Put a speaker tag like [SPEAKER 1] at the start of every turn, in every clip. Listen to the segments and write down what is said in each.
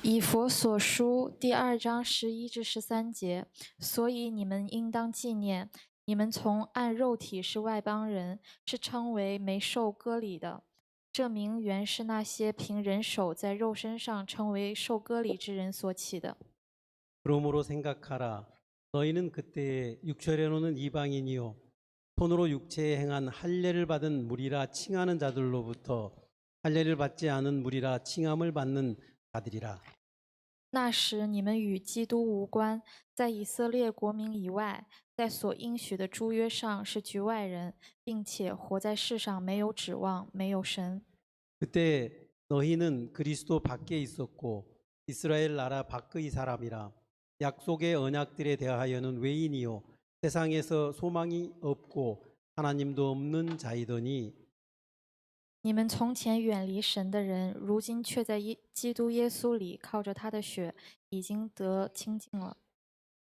[SPEAKER 1] 以佛所书第2章11至13节，所以你们应当纪念，你们从按肉体是外邦人，是称为没受割礼的。这名原是那些凭人手在肉身上称为受割礼之人所起的。
[SPEAKER 2] 그러므로 생각하라. 너희는 그때 육체로는 이방인이요 손으로 육체에 행한 할례를 받은 무리라 칭하는 자들로부터 할례를 받지 않은 무리라 칭함을 받는 자들이라.
[SPEAKER 1] 那时你们与基督无关，在以色列国民以外，在所应许的诸约上是局外人，并且活在世上没有指望，没有神。
[SPEAKER 2] 그때 너희는 그리스도 밖에 있었고 이스라엘 나라 밖의 사람이라. 약속의 언약들에 대하여는 외인이요 세상에서 소망이 없고 하나님도 없는 자이더니
[SPEAKER 1] 你们从前远离神的人，如今却在基督耶稣里靠着他的血，已经得清净了。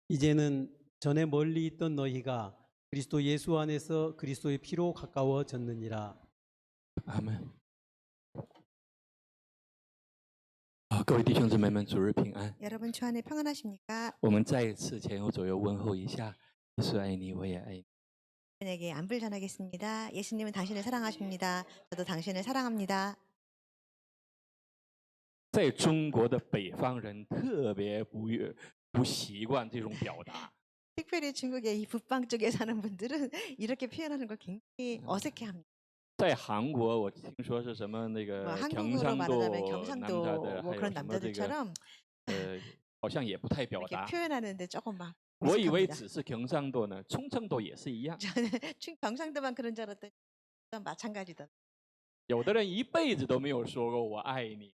[SPEAKER 2] 이제는 전에 멀리 있던 너희가 그리스도 예수 안에서 그리스도의 피로 가까워졌느니라.
[SPEAKER 3] 아멘. 各位弟兄姊妹们，主日平安。
[SPEAKER 4] 여러분 주 안에 평안하십니까?
[SPEAKER 3] 我们再一次前后左右问候一下，耶稣爱你，我也爱你。
[SPEAKER 4] 여러분에게 안부를 전하겠습니다. 예수님은 당신을 사랑하십니다. 저도 당신을 사랑합니다.
[SPEAKER 3] 在中国的北方人特别不习惯这种表达。
[SPEAKER 4] 특별히 중국의 이 북방 쪽에 사는 분들은 이렇게 표현하는 걸 굉장히 어색해합니다.
[SPEAKER 3] 在韩国，我听说是什么那个
[SPEAKER 4] 한국으로 말하자면
[SPEAKER 3] 경상도
[SPEAKER 4] 경상도 뭐 그런
[SPEAKER 3] 还有什么这个
[SPEAKER 4] 남자들처럼
[SPEAKER 3] 好像也不太表
[SPEAKER 4] 이렇게
[SPEAKER 3] 达。
[SPEAKER 4] 표현하는데 조금 막
[SPEAKER 3] 我以为
[SPEAKER 4] 어색합니다.
[SPEAKER 3] 只是경상도呢，冲绳都也是一样。
[SPEAKER 4] 저는 경상도만 그런 줄 알았더니 마찬가지다.
[SPEAKER 3] 有的人一辈子都没有说过我爱你。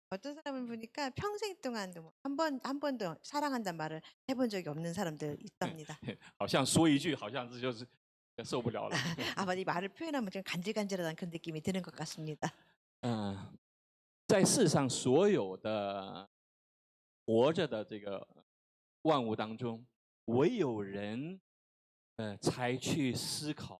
[SPEAKER 4] 어떤 사람을 보니까 평생 동안도 한 번도 사랑한다는 말을 해본 적이 없는 사람들 있답니다.
[SPEAKER 3] 好像说一句，好像这就是受不了了。
[SPEAKER 4] 아마 이 말을 표현하면 좀 간질간질하다는 그런 느낌이 드는 것 같습니다.
[SPEAKER 3] 在世上所有的活着的这个万物当中，唯有人才去思考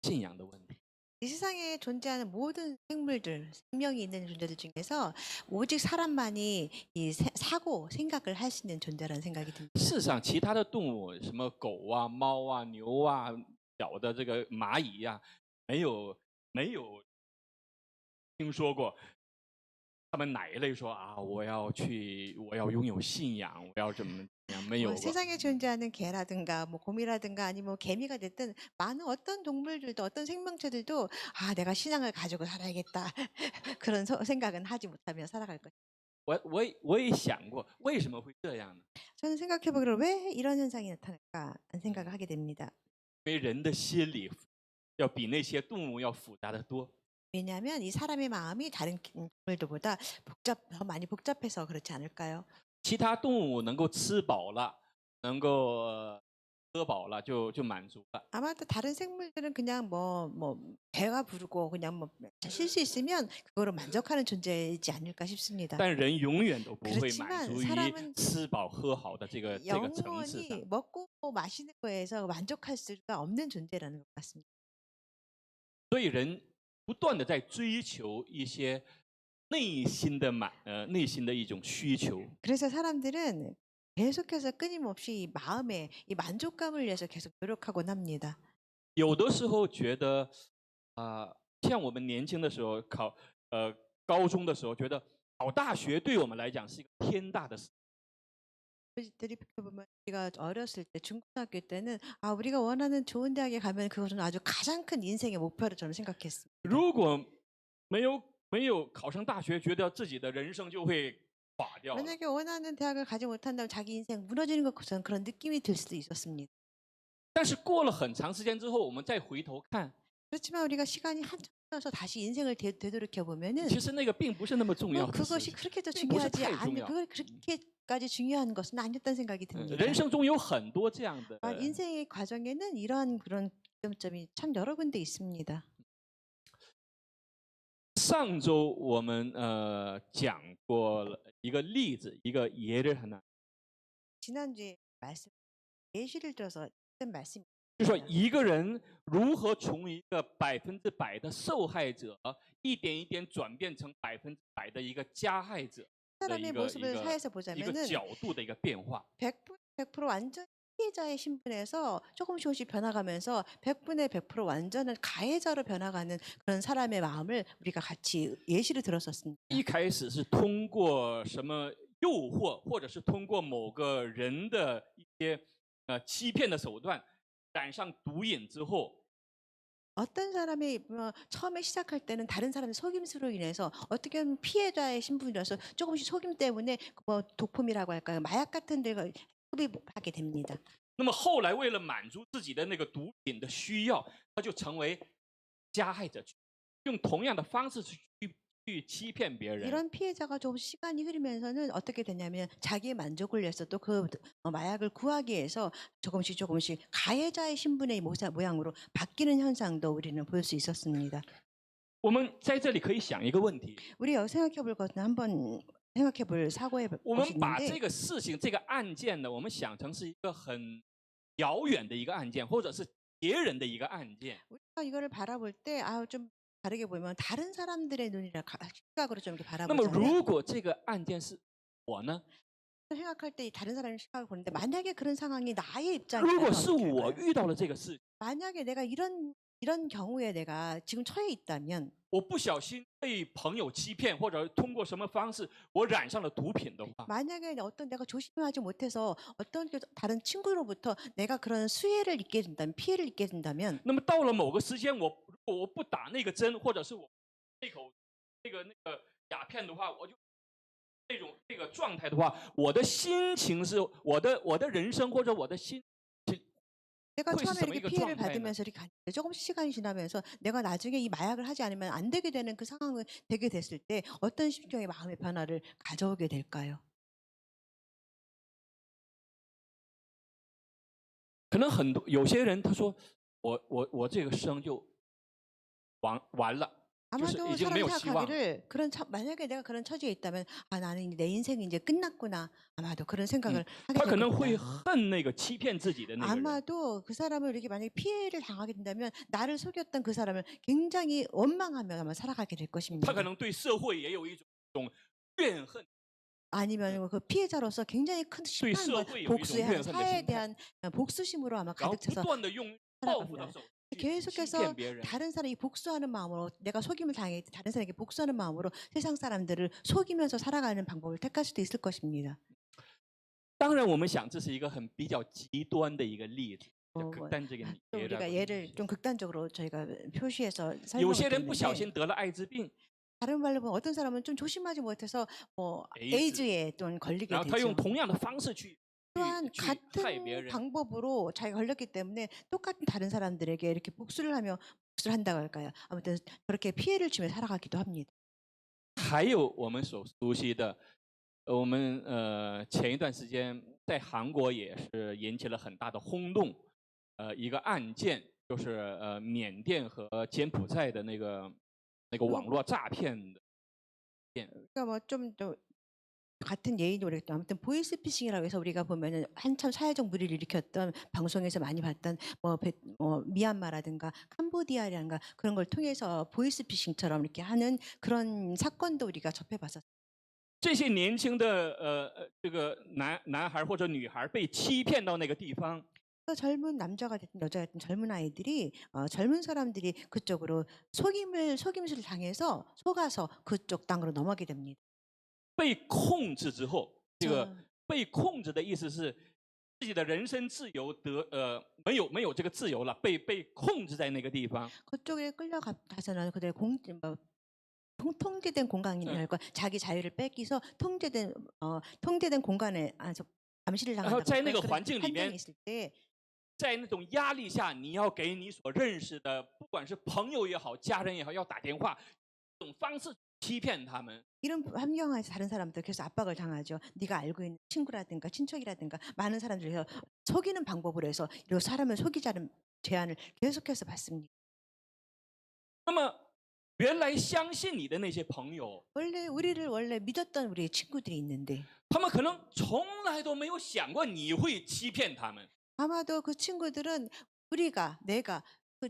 [SPEAKER 3] 信仰的问题。
[SPEAKER 4] 이 세상에 존재하는 모든 생물들, 생명이 있는 존재들 중에서 오직 사람만이 이 사고, 생각을 할 수 있는 존재라는 생각이 듭니다.
[SPEAKER 3] 世上其他的动物，什么狗啊、猫啊、牛啊、小的这个蚂蚁呀、没有听说过他们哪一类说啊，我要拥有信仰，我要怎么样？没有过。
[SPEAKER 4] 세상에 존재하는 개라든가 뭐 곰이라든가 아니면 뭐 개미가 됐든 많은 어떤 동물들도 어떤 생명체들도 아 내가 신앙을 가지고 살아야겠다 그런 생각은 하지 못하며 살아갈 것.
[SPEAKER 3] 我也想过为什么会这样呢？
[SPEAKER 4] 저는 생각해보기로 왜 이런 현상이 나타날까 하는 생각을 하게 됩니다.
[SPEAKER 3] 因为人的心理要比那些动物要复杂得多。
[SPEAKER 4] 왜냐하면 이 사람의 마음이 다른 동물들보다 더 많이 복잡해서 그렇지 않을까요?
[SPEAKER 3] 其他动物能够吃饱了，能够喝饱了就满足了。
[SPEAKER 4] 아마 또 다른 생물들은 그냥 뭐 배가 부르고 그냥 뭐 쉴 수 있으면 그거로 만족하는 존재이지 않을까 싶습니다.
[SPEAKER 3] 但人永远都不会
[SPEAKER 4] 그렇지만
[SPEAKER 3] 满足于
[SPEAKER 4] 사람은
[SPEAKER 3] 吃饱喝好的这个层次上。
[SPEAKER 4] 영원히 먹고 마시는 거에서 만족할 수가 없는 존재라는 것 같습니다.
[SPEAKER 3] 所以人不断的在追求一些内心的一种需求。
[SPEAKER 4] 그래서 사람들은 계속해서 끊임없이 이 마음의 이 만족감을 위해서 계속 노력하곤 합니다.
[SPEAKER 3] 有的时候觉得像我们年轻的时候高中的时候，觉得考大学对我们来讲是一个天大的事。
[SPEAKER 4] 보면 우리가 어렸을 때 중고등학교 때는 아 우리가 원하는 좋은 대학에 가면 그것은 아주 가장 큰 인생의 목표로 저는 생각했습니다.
[SPEAKER 3] 如果没有考上大学，觉得自己的人生就会垮掉。
[SPEAKER 4] 만약에 원하는 대학을 가지 못한다면 자기 인생 무너지는 것 같은 그런 느낌이 들 수도 있었습니다.
[SPEAKER 3] 但是过了很长时间之后，我们再回头看，
[SPEAKER 4] 그렇지만 우리가 시간이 한참 지나서 다시 인생을 되돌이켜 보면은
[SPEAKER 3] 其实那个并不是那么重要的事
[SPEAKER 4] 그것이
[SPEAKER 3] 情。
[SPEAKER 4] 그렇게도
[SPEAKER 3] 并不是
[SPEAKER 4] 중요하지
[SPEAKER 3] 太重要。
[SPEAKER 4] 않은 그걸 그렇게까지 중요한 것은 아니었다는 생각이 듭니다.
[SPEAKER 3] 人生中有很多这样的。
[SPEAKER 4] 인생의 과정에는 이러한 그런 점이 참 여러 군데 있습니다.
[SPEAKER 3] 上周我们讲过一个例子，一个예를 하나。
[SPEAKER 4] 지난주에 말씀 예시를 들어서 했던 말씀입니다.
[SPEAKER 3] 就说一个人如何从一个100%的受害者，一点一点转变成100%的一个加害者。
[SPEAKER 4] 사람의 모습을 사회에서
[SPEAKER 3] 一个
[SPEAKER 4] 보자면은
[SPEAKER 3] 角度的一个变化。
[SPEAKER 4] 100% 완전 피해자의 신분에서 조금씩 변화가면서 100분의 100% 완전한 가해자로 변화가는 그런 사람의 마음을 우리가 같이 예시를 들었었습니다.
[SPEAKER 3] 一开始是通过什么诱惑，或者是通过某个人的一些欺骗的手段，染上毒瘾之后，
[SPEAKER 4] 어떤 사람이 처음에 시작할 때는 다른 사람의 속임수로 인해서 어떻게 보면 피해자의 신분이라서 조금씩 속임 때문에 뭐 도품이라고 할까요? 마약 같은 데가 흡입하게 됩니다.
[SPEAKER 3] 那么后来为了满足自己的那个毒品的需要，他就成为加害者，用同样的方式去欺骗别人。
[SPEAKER 4] 이런 피해자가 좀 시간이 흐르면서는 어떻게 되냐면 자기의 만족을 위해서 또 그 마약을 구하기 위해서 조금씩 가해자의 신분의 모양으로 바뀌는 현상도 우리는 볼 수 있었습니다.
[SPEAKER 3] 我们在这里可以想一个问题：
[SPEAKER 4] 우리 여기 생각해볼 것은 한번 생각해볼 사고의
[SPEAKER 3] 我
[SPEAKER 4] 것이
[SPEAKER 3] 们把这
[SPEAKER 4] 있는데
[SPEAKER 3] 个事情、这个案件呢，我们想成是一个很遥远的一个案件，或者是别人的一个案件。
[SPEAKER 4] 우리가 이거를 바라볼 때 좀 다르게 보면 다른 사람들의 눈이라 시각으로 좀 이렇게
[SPEAKER 3] 那么
[SPEAKER 4] 바라보잖아요.
[SPEAKER 3] 如果这个案件是我呢？
[SPEAKER 4] 생각할 때 다른 사람의 시각을 보는데 만약에 그런 상황이 나의
[SPEAKER 3] 如
[SPEAKER 4] 입장이라면
[SPEAKER 3] 果是
[SPEAKER 4] 어떻게
[SPEAKER 3] 我
[SPEAKER 4] 할까요?
[SPEAKER 3] 遇到了这个事，
[SPEAKER 4] 만약에 내가 이런 경우에 내가 지금 처해 있다면
[SPEAKER 3] 我不小心被朋友欺骗，或者通过什么方式我染上了毒品的话，
[SPEAKER 4] 만약에 어떤 내가 조심하지 못해서 어떤 다른 친구로부터 내가 그런 수혜를 입게 된다면 피해를 입게 된다면
[SPEAKER 3] 那么到了某个时间，如果我不打那个针，或者是我那口那个鸦片的话，我就这个状态的话，我的心情是我的人生或者我的心。
[SPEAKER 4] 내가
[SPEAKER 3] 그것이
[SPEAKER 4] 처음에 이렇게
[SPEAKER 3] 이거
[SPEAKER 4] 피해를
[SPEAKER 3] 状态呢？
[SPEAKER 4] 받으면서 이렇게 갔는데 조금씩 시간이 지나면서 내가 나중에 이 마약을 하지 않으면 안 되게 되는 그 상황을 되게 됐을 때 어떤 심경의 마음의 변화를 가져오게 될까요?
[SPEAKER 3] 可能有些人他说我这个生就完了，就是
[SPEAKER 4] 아마도
[SPEAKER 3] 已经没
[SPEAKER 4] 사람이
[SPEAKER 3] 有希望了。
[SPEAKER 4] 생각하기를 만약에 내가 그런 처지에 있다면 나는 내 인생이 이제 끝났구나. 아마도 그런 생각을 하게
[SPEAKER 3] 他
[SPEAKER 4] 될
[SPEAKER 3] 可能会
[SPEAKER 4] 겁니다.
[SPEAKER 3] 恨那个欺骗自己的那个人。
[SPEAKER 4] 아마도 그 사람을 이렇게 만약에 피해를 당하게 된다면 나를 속였던 그 사람을 굉장히 원망하며 아마 살아가게 될
[SPEAKER 3] 他
[SPEAKER 4] 것입니다.
[SPEAKER 3] 可能对社会也有一种怨恨，
[SPEAKER 4] 아니면 그 피해자로서 굉장히 큰 심한 걸
[SPEAKER 3] 对社会有一种
[SPEAKER 4] 복수해야 하는
[SPEAKER 3] 怨恨的
[SPEAKER 4] 사회에
[SPEAKER 3] 心态，
[SPEAKER 4] 대한 복수심으로 아마
[SPEAKER 3] 然后
[SPEAKER 4] 가득
[SPEAKER 3] 不
[SPEAKER 4] 차서
[SPEAKER 3] 断的用报复的手去欺
[SPEAKER 4] 계속해서
[SPEAKER 3] 骗别人。
[SPEAKER 4] 다른 사람이 복수하는 마음으로 내가 속임을 당해 다른 사람에게 복수하는 마음으로 세상 사람들을 속이면서 살아가는 방법을 택할 수도 있을 것입니다.
[SPEAKER 3] 当然，我们想这是一个比较极端的一个例子，
[SPEAKER 4] 뭐,
[SPEAKER 3] 극단적인
[SPEAKER 4] 또 우리가 예를 좀 극단적으로 저희가 표시해서
[SPEAKER 3] 有
[SPEAKER 4] 설명을
[SPEAKER 3] 些人不小
[SPEAKER 4] 드리는데
[SPEAKER 3] 心得了艾滋病，
[SPEAKER 4] 다른 말로 보면 어떤 사람은 좀 조심하지 못해서
[SPEAKER 3] 에이즈.
[SPEAKER 4] 에이즈에 또 걸리게
[SPEAKER 3] 然后他用
[SPEAKER 4] 되죠.
[SPEAKER 3] 同样的方式去
[SPEAKER 4] 또한
[SPEAKER 3] 害别
[SPEAKER 4] 같은
[SPEAKER 3] 人。
[SPEAKER 4] 방법으로 자기가 걸렸기 때문에 똑같은 다른 사람들에게 이렇게 복수를 한다고 할까요? 아무튼 그렇게 피해를 주며 살아가기도 합니다.
[SPEAKER 3] 还有我们所熟悉的，我们前一段时间在韩国也是引起了很大的轰动，一个案件就是缅甸和柬埔寨的那个网络诈骗的。
[SPEAKER 4] 그러니까 뭐 좀 더 같은 예인이 오랬던 아무튼 보이스피싱이라고 해서 우리가 보면은 한참 사회적 물의를 일으켰던 방송에서 많이 봤던 미얀마라든가 캄보디아라든가 그런 걸 통해서 보이스피싱처럼 이렇게 하는 그런 사건도 우리가 접해봤었어요.
[SPEAKER 3] 这些年轻的这个男孩或者女孩被欺骗到那个地方，
[SPEAKER 4] 젊은 남자가 됐든 여자가 됐든 젊은 아이들이 젊은 사람들이 그쪽으로 속임수를 당해서 속아서 그쪽 땅으로 넘어가게 됩니다.
[SPEAKER 3] 被控制之后，这个被控制的意思是自己的人身自由没有这个自由了，被控制在那个地方。
[SPEAKER 4] 그쪽에 끌려가서는 그들의 통제된 공간이랄까 자기 자유를 뺏기서 통제된 공간에 감시를
[SPEAKER 3] 然后
[SPEAKER 4] 당한다고
[SPEAKER 3] 在那个
[SPEAKER 4] 그런
[SPEAKER 3] 环境里
[SPEAKER 4] 환경에
[SPEAKER 3] 面，
[SPEAKER 4] 있을 때
[SPEAKER 3] 在那种压力下，你要给你所认识的，不管是朋友也好，家人也好，要打电話，这种方式欺骗他们。
[SPEAKER 4] 이런 환경에서 다른 사람들 계속 압박을 당하죠. 네가 알고 있는 친구라든가 친척이라든가 많은 사람들에서 속이는 방법으로 해서 이 사람을 속이자는 제안을 계속해서 받습니다.
[SPEAKER 3] 那么原来相信你的那些朋友，
[SPEAKER 4] 우리를 원래 믿었던 우리의 친구들이 있는데
[SPEAKER 3] 他们可能从来都没有想过你会欺骗他们。
[SPEAKER 4] 아마도 그 친구들은 내가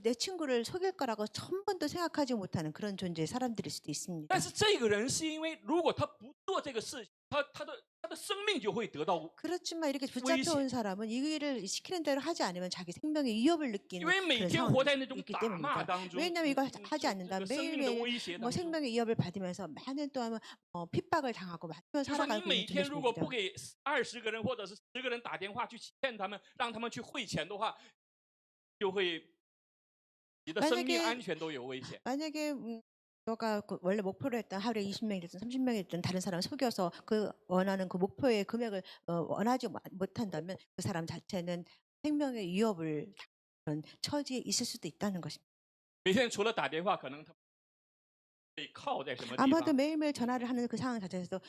[SPEAKER 4] 내 친구를 속일 거라고 한 번도 생각하지 못하는 그런 존재의 사람들일 수도 있습니다.
[SPEAKER 3] 但是这个人是因为如果他不做这个事情，他的生命就会得到，
[SPEAKER 4] 그렇지만 이렇게 붙잡혀온 사람은 이 일을 시키는 대로 하지 않으면 자기 생명의 위협을
[SPEAKER 3] 因
[SPEAKER 4] 느끼는
[SPEAKER 3] 为每
[SPEAKER 4] 그런
[SPEAKER 3] 天活在那
[SPEAKER 4] 상황이
[SPEAKER 3] 种
[SPEAKER 4] 있기
[SPEAKER 3] 打骂
[SPEAKER 4] 때문입니다.
[SPEAKER 3] 当中，
[SPEAKER 4] 왜냐하면 이걸 하지
[SPEAKER 3] 这
[SPEAKER 4] 않는다면
[SPEAKER 3] 个生命的
[SPEAKER 4] 매일매일
[SPEAKER 3] 威胁
[SPEAKER 4] 뭐
[SPEAKER 3] 当中。
[SPEAKER 4] 생명의 위협을 받으면서 많은 또한 핍박을 당하고 많으면
[SPEAKER 3] 就说你
[SPEAKER 4] 살아가고
[SPEAKER 3] 每
[SPEAKER 4] 있는
[SPEAKER 3] 天如果不
[SPEAKER 4] 존재입니다.
[SPEAKER 3] 给20个人或者是10个人打电话去骗他们，让他们去汇钱的话，就会你的生命
[SPEAKER 4] 만약에
[SPEAKER 3] 安全都有危险。
[SPEAKER 4] 만약에 너가 원래 목표로 했던 하루에 20명이 됐든 30명이 됐든 다른 사람을 속여서 그 원하는 그 목표의 금액을 원하지 못한다면 그 사람 자체는 생명의 위협을 그런 처지에 있을 수도 있다는 것입니다.
[SPEAKER 3] 每天除了打电话，可能他被铐在什么地
[SPEAKER 4] 아마도
[SPEAKER 3] 方。
[SPEAKER 4] 매일매일 전화를 하는 그 상황 자체에서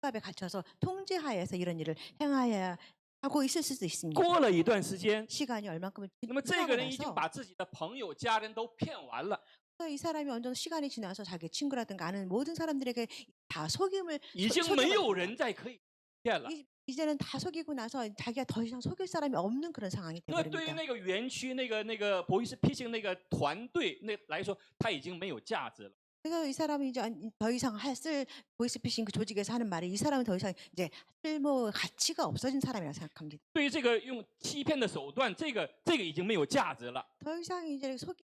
[SPEAKER 4] 에 갇혀서 통제하에서 이런 일을 행하여야 하고 있을 수도 있습니다.
[SPEAKER 3] 过了一段时间，
[SPEAKER 4] 시간이 얼만큼을
[SPEAKER 3] 那么这
[SPEAKER 4] 지나고
[SPEAKER 3] 个人已经
[SPEAKER 4] 나서
[SPEAKER 3] 把自己的朋友、家人都骗完了，
[SPEAKER 4] 이 사람이 어느 정도 시간이 지나서 자기 친구라든가 아는 모든 사람들에게 다 속임을
[SPEAKER 3] 已经没有人再可以骗了。
[SPEAKER 4] 이제는 다 속이고 나서 자기가 더 이상 속일 사람이 없는 그런 상황이
[SPEAKER 3] 那对于
[SPEAKER 4] 되어버립니다.
[SPEAKER 3] 那个园区那个博伊斯피싱那个团队来说，他已经没有价值了。
[SPEAKER 4] 그래서 이 사람이 이제 더 이상 쓸 보이스피싱 그 조직에서 하는 말이 이 사람은 더 이상 이제 쓸모 가치가 없어진 사람이라고 생각합니다.
[SPEAKER 3] 对于这个用欺骗的手段，这个已经没有价值了。
[SPEAKER 4] 더 이상 이제 속이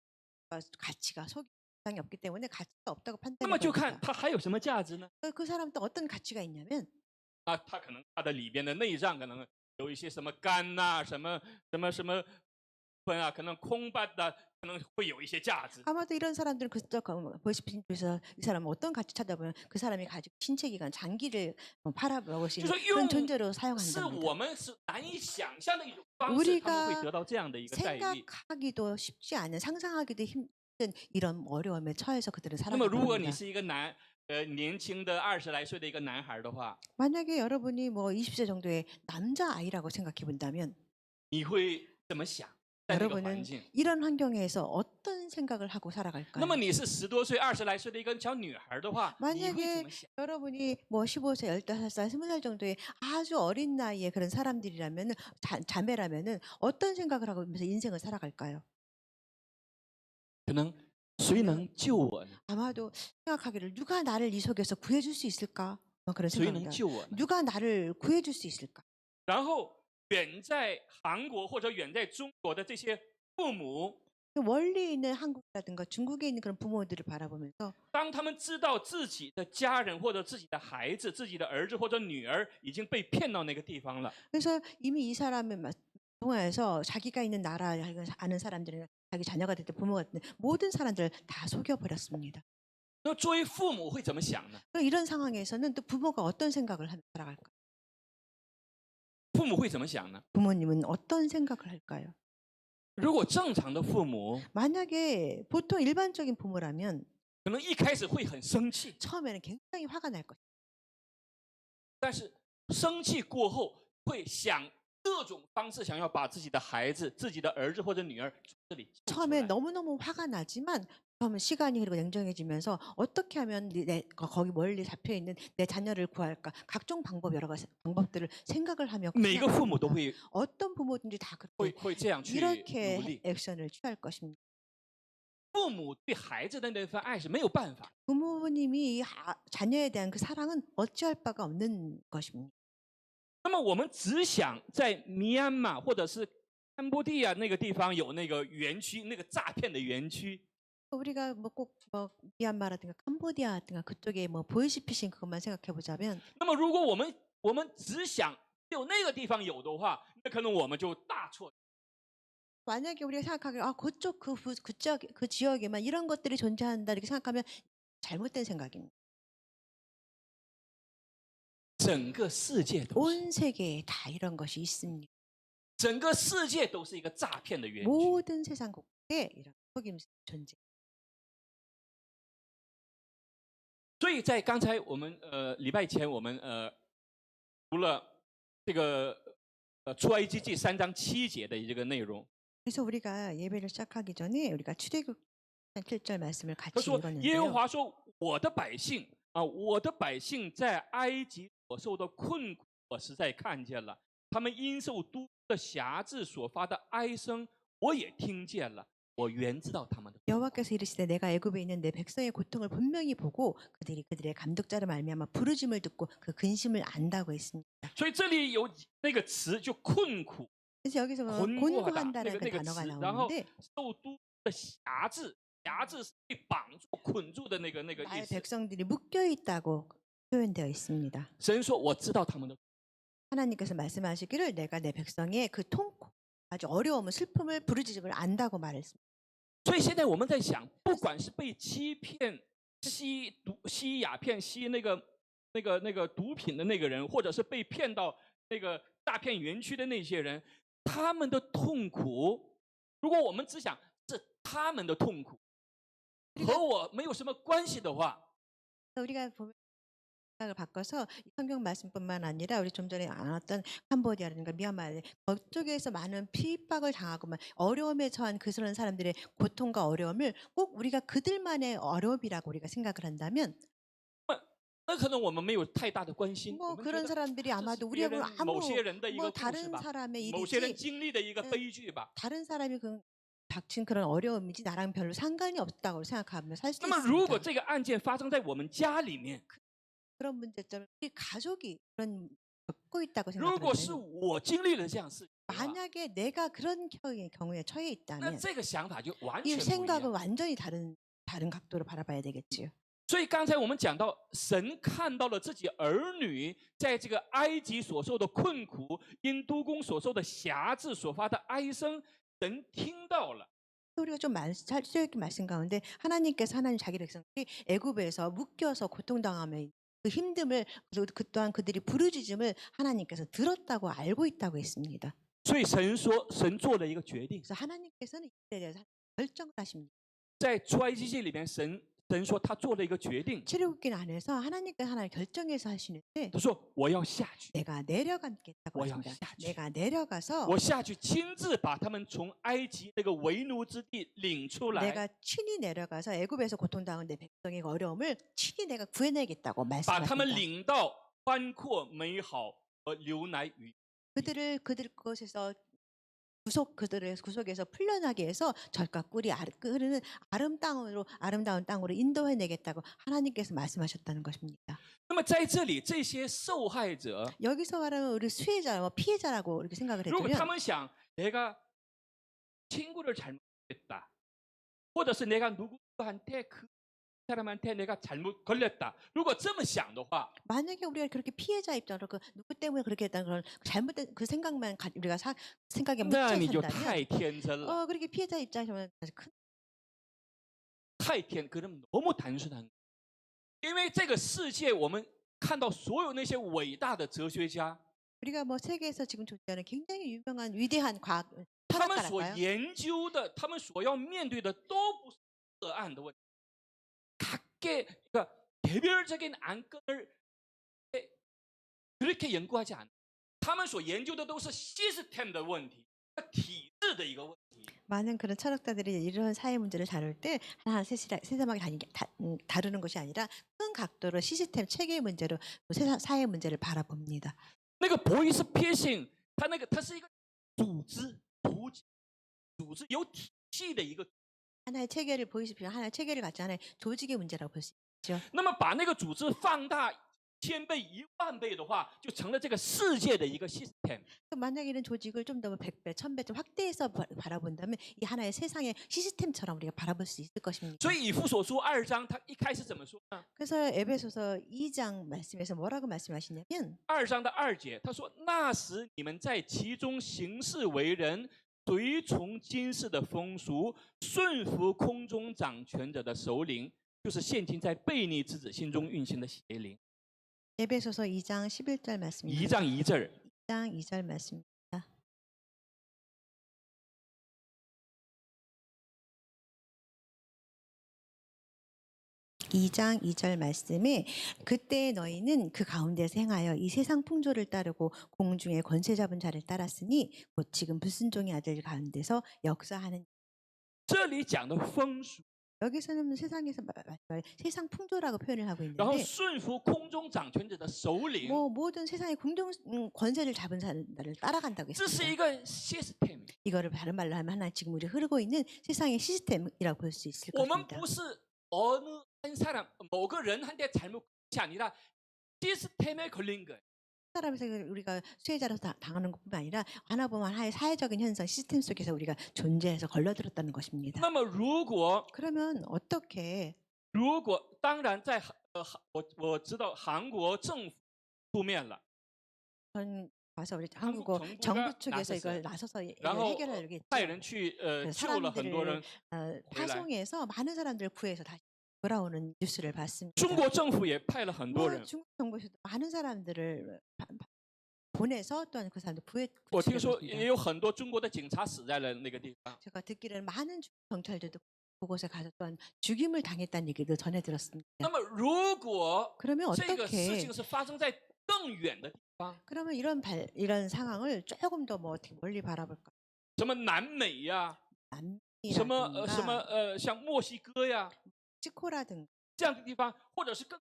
[SPEAKER 4] 가치가 속이 없기 때문에 가치가 없다고
[SPEAKER 3] 那么就看
[SPEAKER 4] 판단합니다.
[SPEAKER 3] 他还有什么价值呢？
[SPEAKER 4] 그 사람 또 어떤 가치가 있냐면
[SPEAKER 3] 啊，他可能他的里边的内脏可能有一些什么肝呐、什么分啊，可能空巴的可能会有一些价值。
[SPEAKER 4] 아마도 이런 사람들은 그쪽 보이스피싱 쪽에서 이 사람은 어떤 가치 찾아보면 그 사람이 가지고 신체 기관 장기를 팔아먹을 수
[SPEAKER 3] 就
[SPEAKER 4] 있는
[SPEAKER 3] 说
[SPEAKER 4] 그런
[SPEAKER 3] 用
[SPEAKER 4] 존재로
[SPEAKER 3] 是
[SPEAKER 4] 사용한답니다.
[SPEAKER 3] 我们是难以想象的一种方式，他们会得到这样的一个待遇。
[SPEAKER 4] 생각하기도 쉽지 않은 상상하기도 힘든 이런 어려움에 처해서 그들은
[SPEAKER 3] 那么如果
[SPEAKER 4] 살아갑니다.
[SPEAKER 3] 你是一个年轻的20来岁的一个男孩的话，
[SPEAKER 4] 만약에 여러분이 뭐 20세 정도의 남자 아이라고 생각해 본다면
[SPEAKER 3] 你会怎么想？在那个环
[SPEAKER 4] 여러분은
[SPEAKER 3] 境，
[SPEAKER 4] 이런 환경에서 어떤 생각을 하고
[SPEAKER 3] 那
[SPEAKER 4] 살아갈까요?
[SPEAKER 3] 么你是10多岁、20来岁的一个小女孩的话，你会
[SPEAKER 4] 만약에
[SPEAKER 3] 怎么想？
[SPEAKER 4] 여러분이 뭐 15세, 15살, 20살 정도의 아주 어린 나이의 그런 사람들이라면 자매라면은 어떤 생각을 하고 인생을 살아갈까요?
[SPEAKER 3] 可能谁能救我呢？
[SPEAKER 4] 아마도 생각하기를 누가 나를 이 속에서 구해줄 수 있을까? 뭐 그런
[SPEAKER 3] 谁能
[SPEAKER 4] 생각입니다.
[SPEAKER 3] 救我呢？
[SPEAKER 4] 누가 나를 구해줄 수 있을까?
[SPEAKER 3] 然后远在韩国或者远在中国的这些父母，
[SPEAKER 4] 멀리 있는 한국이라든가 중국에 있는 그런 부모들을 바라보면서
[SPEAKER 3] 当他们知道自己的家人或者自己的孩子、自己的儿子或者女儿已经被骗到那个地方了，
[SPEAKER 4] 그래서 이미 이 사람을 통해서 자기가 있는 나라 아는 사람들이나 자기 자녀가 됐든 부모가 됐든 모든 사람들을 다 속여버렸습니다.
[SPEAKER 3] 那作为父母会怎么想呢？
[SPEAKER 4] 그럼 이런 상황에서는 또 부모가 어떤 생각을 하며 살아갈까?
[SPEAKER 3] 父母会怎么想呢？
[SPEAKER 4] 부모님은 어떤 생각을 할까요?
[SPEAKER 3] 如果正常的父母，
[SPEAKER 4] 만약에 보통 일반적인 부모라면
[SPEAKER 3] 可能一开始会很生气，
[SPEAKER 4] 처음에는 굉장히 화가 날 것입니다.
[SPEAKER 3] 但是生气过后会想各种方式想要把自己的孩子、自己的儿子或者女儿从这里救出
[SPEAKER 4] 처음에
[SPEAKER 3] 来。
[SPEAKER 4] 너무너무 화가 나지만 그러면 시간이 그리고 냉정해지면서 어떻게 하면 거기 멀리 잡혀 있는 내 자녀를 구할까 각종 방법 여러 가지 방법들을 생각을 하며
[SPEAKER 3] 每个父母都
[SPEAKER 4] 생각합니다.
[SPEAKER 3] 会
[SPEAKER 4] 어떤 부모든지 다
[SPEAKER 3] 会
[SPEAKER 4] 그렇게
[SPEAKER 3] 会这样去努
[SPEAKER 4] 이렇게
[SPEAKER 3] 力。
[SPEAKER 4] 액션을 취할 것입니다.
[SPEAKER 3] 父母对孩子的那份爱是没有办法，
[SPEAKER 4] 부모님이 자녀에 대한 그 사랑은 어찌할 바가 없는 것입니다.
[SPEAKER 3] 那么我们只想在米安马或者是堪布地亚那个地方有那个园区，那个诈骗的园区。
[SPEAKER 4] 우리가 뭐 꼭 뭐 미얀마라든가 캄보디아라든가 그쪽에 뭐 보이스피싱 그것만 생각해 보자면
[SPEAKER 3] 那么如果我们只想只有那个地方有的话，那可能我们就大错。
[SPEAKER 4] 만약에 우리가 생각하기에 그쪽 그 지역에만 이런 것들이 존재한다 이렇게 생각하면 잘못된 생각입니다.
[SPEAKER 3] 整个世界都是，
[SPEAKER 4] 온 세계에 다 이런 것이 있습니다.
[SPEAKER 3] 整个世界都是一个诈骗的园区。
[SPEAKER 4] 모든 세상 곳에 이런 속임 존재.
[SPEAKER 3] 所以在刚才我们礼拜前我们读了这个出埃及记3章7节的这个内容。
[SPEAKER 4] 그래서 우리가 예배를 시작하기 전에 우리가 출애굽 7절 말씀을
[SPEAKER 3] 他
[SPEAKER 4] 같이
[SPEAKER 3] 说：“耶和
[SPEAKER 4] 읽었는데요.
[SPEAKER 3] 华说，我的百姓啊，我的百姓在埃及所受的困苦，我实在看见了；他们因受都的辖制所发的哀声，我也听见了。我原知道他们的。
[SPEAKER 4] 여호와께서 이르시되 내가 애굽에 있는 내 백성의 고통을 분명히 보고 그들이 그들의 감독자로 말미암아 부르짐을 듣고 그 근심을 안다고 했습니다.
[SPEAKER 3] 所以这里有那个词就困苦，
[SPEAKER 4] 그래서 여기서 보면
[SPEAKER 3] 곤고하다那
[SPEAKER 4] 곤고한다는
[SPEAKER 3] 个
[SPEAKER 4] 그
[SPEAKER 3] 那个
[SPEAKER 4] 단어가
[SPEAKER 3] 词，然后
[SPEAKER 4] 나오는데
[SPEAKER 3] 受督的辖制，辖制是被绑住、捆住的那个意
[SPEAKER 4] 나의
[SPEAKER 3] 思。
[SPEAKER 4] 백성들이 묶여 있다고 표현되어 있습니다.
[SPEAKER 3] 神说我知道他们的，
[SPEAKER 4] 하나님께서 말씀하시기를 내가 내 백성의 그痛苦, 아주 어려움을, 슬픔을, 부르짖음을 안다고 말했습니다.
[SPEAKER 3] 所以现在我们在想，不管是被欺骗、吸鸦片、吸那个毒品的那个人，或者是被骗到那个诈骗园区的那些人，他们的痛苦，如果我们只想是他们的痛苦，和我没有什么关系的话，
[SPEAKER 4] 우리가 보면 생각을 바꿔서 이 성경 말씀뿐만 아니라 우리 좀 전에 나눴던 캄보디아라든가 미얀마 그쪽에서 많은 핍박을 당하고 어려움에 처한 그런 사람들의 고통과 어려움을 꼭 우리가 그들만의 어려움이라고 우리가 생각을 한다면
[SPEAKER 3] 那可能我们没有太大的关心。
[SPEAKER 4] 뭐
[SPEAKER 3] 我们觉
[SPEAKER 4] 그런
[SPEAKER 3] 得
[SPEAKER 4] 사람들이
[SPEAKER 3] 这是
[SPEAKER 4] 아마도
[SPEAKER 3] 别
[SPEAKER 4] 우리하고
[SPEAKER 3] 人
[SPEAKER 4] 아무
[SPEAKER 3] 某些人的一
[SPEAKER 4] 뭐
[SPEAKER 3] 个故事
[SPEAKER 4] 다른
[SPEAKER 3] 吧，
[SPEAKER 4] 사람의
[SPEAKER 3] 某些人
[SPEAKER 4] 일이지
[SPEAKER 3] 经历的一个悲剧吧。
[SPEAKER 4] 다른 사람이 그 닥친 그런 어려움이지 나랑 별로 상관이 없다고 생각하며 살 수
[SPEAKER 3] 那么如果
[SPEAKER 4] 있습니다.
[SPEAKER 3] 这个案件发生在我们家里面，
[SPEAKER 4] 그런 문제점을 우리 가족이 그런 겪고 있다고
[SPEAKER 3] 如果是
[SPEAKER 4] 생각하면
[SPEAKER 3] 我经历了这样的事情的话，
[SPEAKER 4] 만약에 내가 그런 경우에 처해
[SPEAKER 3] 那
[SPEAKER 4] 있다면
[SPEAKER 3] 这个想法就完
[SPEAKER 4] 이
[SPEAKER 3] 全不一
[SPEAKER 4] 생각은
[SPEAKER 3] 样。
[SPEAKER 4] 완전히 다른 각도로 바라봐야 되겠지요.
[SPEAKER 3] 所以刚才我们讲到，神看到了自己儿女在这个埃及所受的困苦，因督工所受的辖制所发的哀声，神听到了。
[SPEAKER 4] 우리가 좀 살펴있게 말씀 가운데 하나님께서 하나님 자기 백성들이 애굽에서 묶여서 고통당하며 그 힘듦을 그 또한 그들이 부르짖음을 하나님께서 들었다고 알고 있다고 했습니다.
[SPEAKER 3] 所以神说，神做了一个决定，
[SPEAKER 4] 그래서 하나님께서는 이에 대해서 결정을 하십니다.
[SPEAKER 3] 在出埃及记里面，神说他做了一个决定，
[SPEAKER 4] 출애굽기 안에서 하나님께서 하나님 결정해서 하시는데
[SPEAKER 3] 他说我要下去，
[SPEAKER 4] 내가 내려가겠다고
[SPEAKER 3] 뭐야,
[SPEAKER 4] 하십니다.
[SPEAKER 3] 샤치.
[SPEAKER 4] 내가 내려가서
[SPEAKER 3] 我下去亲自把他们从埃及那个为奴之地领出来，
[SPEAKER 4] 내가 친히 내려가서 애굽에서 고통당한 내 백성의 어려움을 친히 내가 구해내겠다고
[SPEAKER 3] 把他们
[SPEAKER 4] 말씀하십니다.
[SPEAKER 3] 领到宽阔美好和流奶与
[SPEAKER 4] 그들 그곳에서 그들의 구속에서 풀려나게 해서 젖과 꿀이 흐르는 아름다운 땅으로 인도해내겠다고 하나님께서 말씀하셨다는 것입니다.
[SPEAKER 3] 那么在这里，这些受害者，
[SPEAKER 4] 여기서 말하면 우리 수혜자, 피해자라고 이렇게 생각을
[SPEAKER 3] 如果他
[SPEAKER 4] 했다면
[SPEAKER 3] 们想내가 친구를 잘못했다, 或者是내가 누구한테 그 사람한테 내가 잘못 걸렸다. 如果这么想的话，
[SPEAKER 4] 만약에 우리가 그렇게 피해자 입장으로 그 누구 때문에 그렇게 했다는 그런 잘못된 그 생각만 우리가 생각에
[SPEAKER 3] 那
[SPEAKER 4] 묻혀
[SPEAKER 3] 你就
[SPEAKER 4] 산다면
[SPEAKER 3] 太天真了，
[SPEAKER 4] 그렇게 피해자 입장에서는 아주 큰
[SPEAKER 3] 太天，그럼 너무 단순한 거예요. 因为这个世界，我们看到所有那些伟大的哲学家，
[SPEAKER 4] 우리가 뭐 세계에서 지금 존재하는 굉장히 유명한 위대한 과학
[SPEAKER 3] 他们所
[SPEAKER 4] 철학가랄까요?
[SPEAKER 3] 研究的，他们所要面对的都不是个案的问题。 각계 그러니까 개별적인 안건을 그렇게 연구하지 않아. 他们所研究的都是 시스템 的问题，体制的一个问题。
[SPEAKER 4] 많은 그런 철학자들이 이런 사회 문제를 다룰 때 하나 세세하게 다루는 것이 아니라 큰 각도로 시스템 체계 문제로 사회 문제를 바라봅니다.
[SPEAKER 3] 那个博伊斯撇性，它是一个组织有体系的一个。
[SPEAKER 4] 하나의 체계를 보이십시오. 하나의 체계를 갖지 하나의 조직의 문제라고 볼 수 있죠.
[SPEAKER 3] 那么把那个组织放大1000倍、10000倍的话，就成了这个世界的一个 시스템。
[SPEAKER 4] 만약에 이런 조직을 좀 더 100배, 1000배 좀 확대해서 바라본다면 이 하나의 세상의 시스템처럼 우리가 바라볼 수 있을 것입니다.
[SPEAKER 3] 所以以弗所书2章，他一开始怎么说呢？
[SPEAKER 4] 그래서 에베소서 2장 말씀에서 뭐라고 말씀하시냐면
[SPEAKER 3] 2章的2节，他说：“那时你们在其中行事为人，随从今世的风俗，顺服空中掌权者的首领，就是现今在悖逆之子心中运行的邪灵。”
[SPEAKER 4] 에베소서 2장 11절 말씀입니다.
[SPEAKER 3] 2장 2절.
[SPEAKER 4] 2장 2절 말씀입니다. (2장 2절) 말씀에 그때 너희는 그 가운데서 행하여 이 세상 풍조를 따르고 공중의 권세 잡은 자를 따랐으니 곧 지금 불순종의 아들 가운데서 역사하는
[SPEAKER 3] 这里讲的风俗
[SPEAKER 4] 여기서는 세상에서 세상 풍조라고 표현을 하고
[SPEAKER 3] 然后
[SPEAKER 4] 있는데
[SPEAKER 3] 顺服空中掌权者的首领，
[SPEAKER 4] 뭐 모든 세상의 공동 권세를 잡은 사람들을 따라간다고
[SPEAKER 3] 这是一
[SPEAKER 4] 했습니다.
[SPEAKER 3] 个 system。
[SPEAKER 4] 이거를 다른 말로 하면 하나 지금 우리 흐르고 있는 세상의 시스템이라고 볼 수 있을
[SPEAKER 3] 我们
[SPEAKER 4] 것입니다.
[SPEAKER 3] 不是어느 한 사람,某个人한테 잘못 것이 아니라 시스템에 걸린 거예요.
[SPEAKER 4] 사람에서 우리가 수혜자로서 당하는 것뿐만 아니라 하나 보면 하나의 사회적인 현상 시스템 속에서 우리가 존재해서 걸려들었다는 것입니다.
[SPEAKER 3] 那么如果
[SPEAKER 4] 그러면 어떻게
[SPEAKER 3] 当然在我知道韩国政府出面了，
[SPEAKER 4] 전 와서 우리
[SPEAKER 3] 한국
[SPEAKER 4] 한국
[SPEAKER 3] 정부가
[SPEAKER 4] 정부 쪽에서 이걸
[SPEAKER 3] 나섰어요.
[SPEAKER 4] 나서서 이걸
[SPEAKER 3] 然后
[SPEAKER 4] 해결하려고 했죠.
[SPEAKER 3] 派人去救了很多人。
[SPEAKER 4] 파송해서 많은 사람들을 구해서 다시 돌아오는 뉴스를 봤습니다.
[SPEAKER 3] 中国政府也派了很多
[SPEAKER 4] 뭐
[SPEAKER 3] 人。
[SPEAKER 4] 중국 정부에서도 많은 사람들을 보내서 또한 그 사람들
[SPEAKER 3] 我听
[SPEAKER 4] 구해주려고
[SPEAKER 3] 说也
[SPEAKER 4] 했습니다.
[SPEAKER 3] 有很多中国的警察死在了那个地方。
[SPEAKER 4] 제가 듣기로는 많은 중국 경찰들도 그곳에 가서 또한 죽임을 당했다는 얘기도 전해 들었습니다.
[SPEAKER 3] 那么如果
[SPEAKER 4] 그러면
[SPEAKER 3] 这个事
[SPEAKER 4] 어떻게
[SPEAKER 3] 情是发生在更远的地方，
[SPEAKER 4] 그러면 이런 상황을 조금 더 뭐 어떻게 멀리 바라볼까?
[SPEAKER 3] 什么南美呀，什么
[SPEAKER 4] 남미라든가
[SPEAKER 3] 像墨西哥呀
[SPEAKER 4] 멕시코라든가
[SPEAKER 3] 这样的地方，或者是更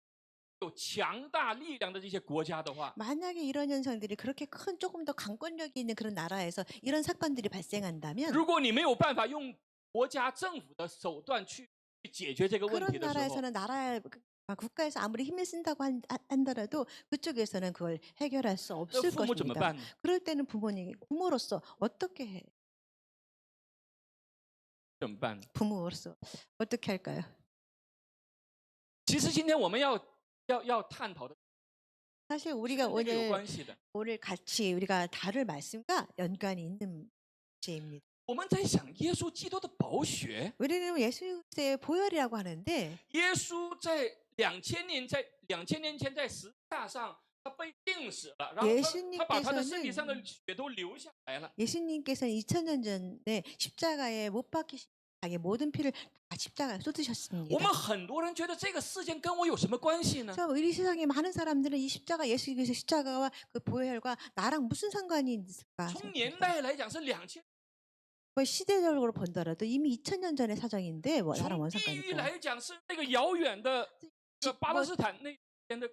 [SPEAKER 3] 有强大力量的这些国家的话，
[SPEAKER 4] 만약에 이런 현상들이 그렇게 큰 조금 더 강권력이 있는 그런 나라에서 이런 사건들이 발생한다면
[SPEAKER 3] 如果你没有办法用国家政府的手段去解决这个问
[SPEAKER 4] 그런
[SPEAKER 3] 题的时候，
[SPEAKER 4] 나라에서는 국가에서 아무리 힘을 쓴다고 한다라도 그쪽에서는 그걸 해결할 수
[SPEAKER 3] 那
[SPEAKER 4] 없을
[SPEAKER 3] 父母怎么
[SPEAKER 4] 것입니다.
[SPEAKER 3] 办呢？
[SPEAKER 4] 그럴 때는 부모로서 어떻게 해?
[SPEAKER 3] 怎么办呢？
[SPEAKER 4] 부모로서 어떻게 할까요?
[SPEAKER 3] 其实今天我们要探讨的
[SPEAKER 4] 사실
[SPEAKER 3] 跟
[SPEAKER 4] 우리가
[SPEAKER 3] 这个有关系的。
[SPEAKER 4] 오늘 같이 우리가 다룰 말씀과 연관이 있는 문제입니다.
[SPEAKER 3] 我们在想耶稣基督的宝血，
[SPEAKER 4] 우리는 예수의 보혈이라고 하는데
[SPEAKER 3] 耶稣在2000年前在十字架上，他被钉死了，然后他把他的身体上的血都流下来了。
[SPEAKER 4] 예수님께서는 2000년 전에 십자가에 못 박히신 자기 모든 피를 다 십자가에
[SPEAKER 3] 我
[SPEAKER 4] 쏟으셨습니다.
[SPEAKER 3] 们很多人觉得这个事件跟我有什么关系呢？
[SPEAKER 4] 그래서 이 세상에 많은 사람들은 이 십자가 예수님께서 십자가와 그 보혈과 나랑 무슨 상관이 있을까?
[SPEAKER 3] 从年代来讲是2000，
[SPEAKER 4] 뭐 시대적으로 본다라도 이미 2000년 전의 사정인데 뭐 나랑
[SPEAKER 3] 从
[SPEAKER 4] 뭔
[SPEAKER 3] 地
[SPEAKER 4] 상관이
[SPEAKER 3] 域
[SPEAKER 4] 있고
[SPEAKER 3] 来讲是那个遥远的巴勒斯坦那边的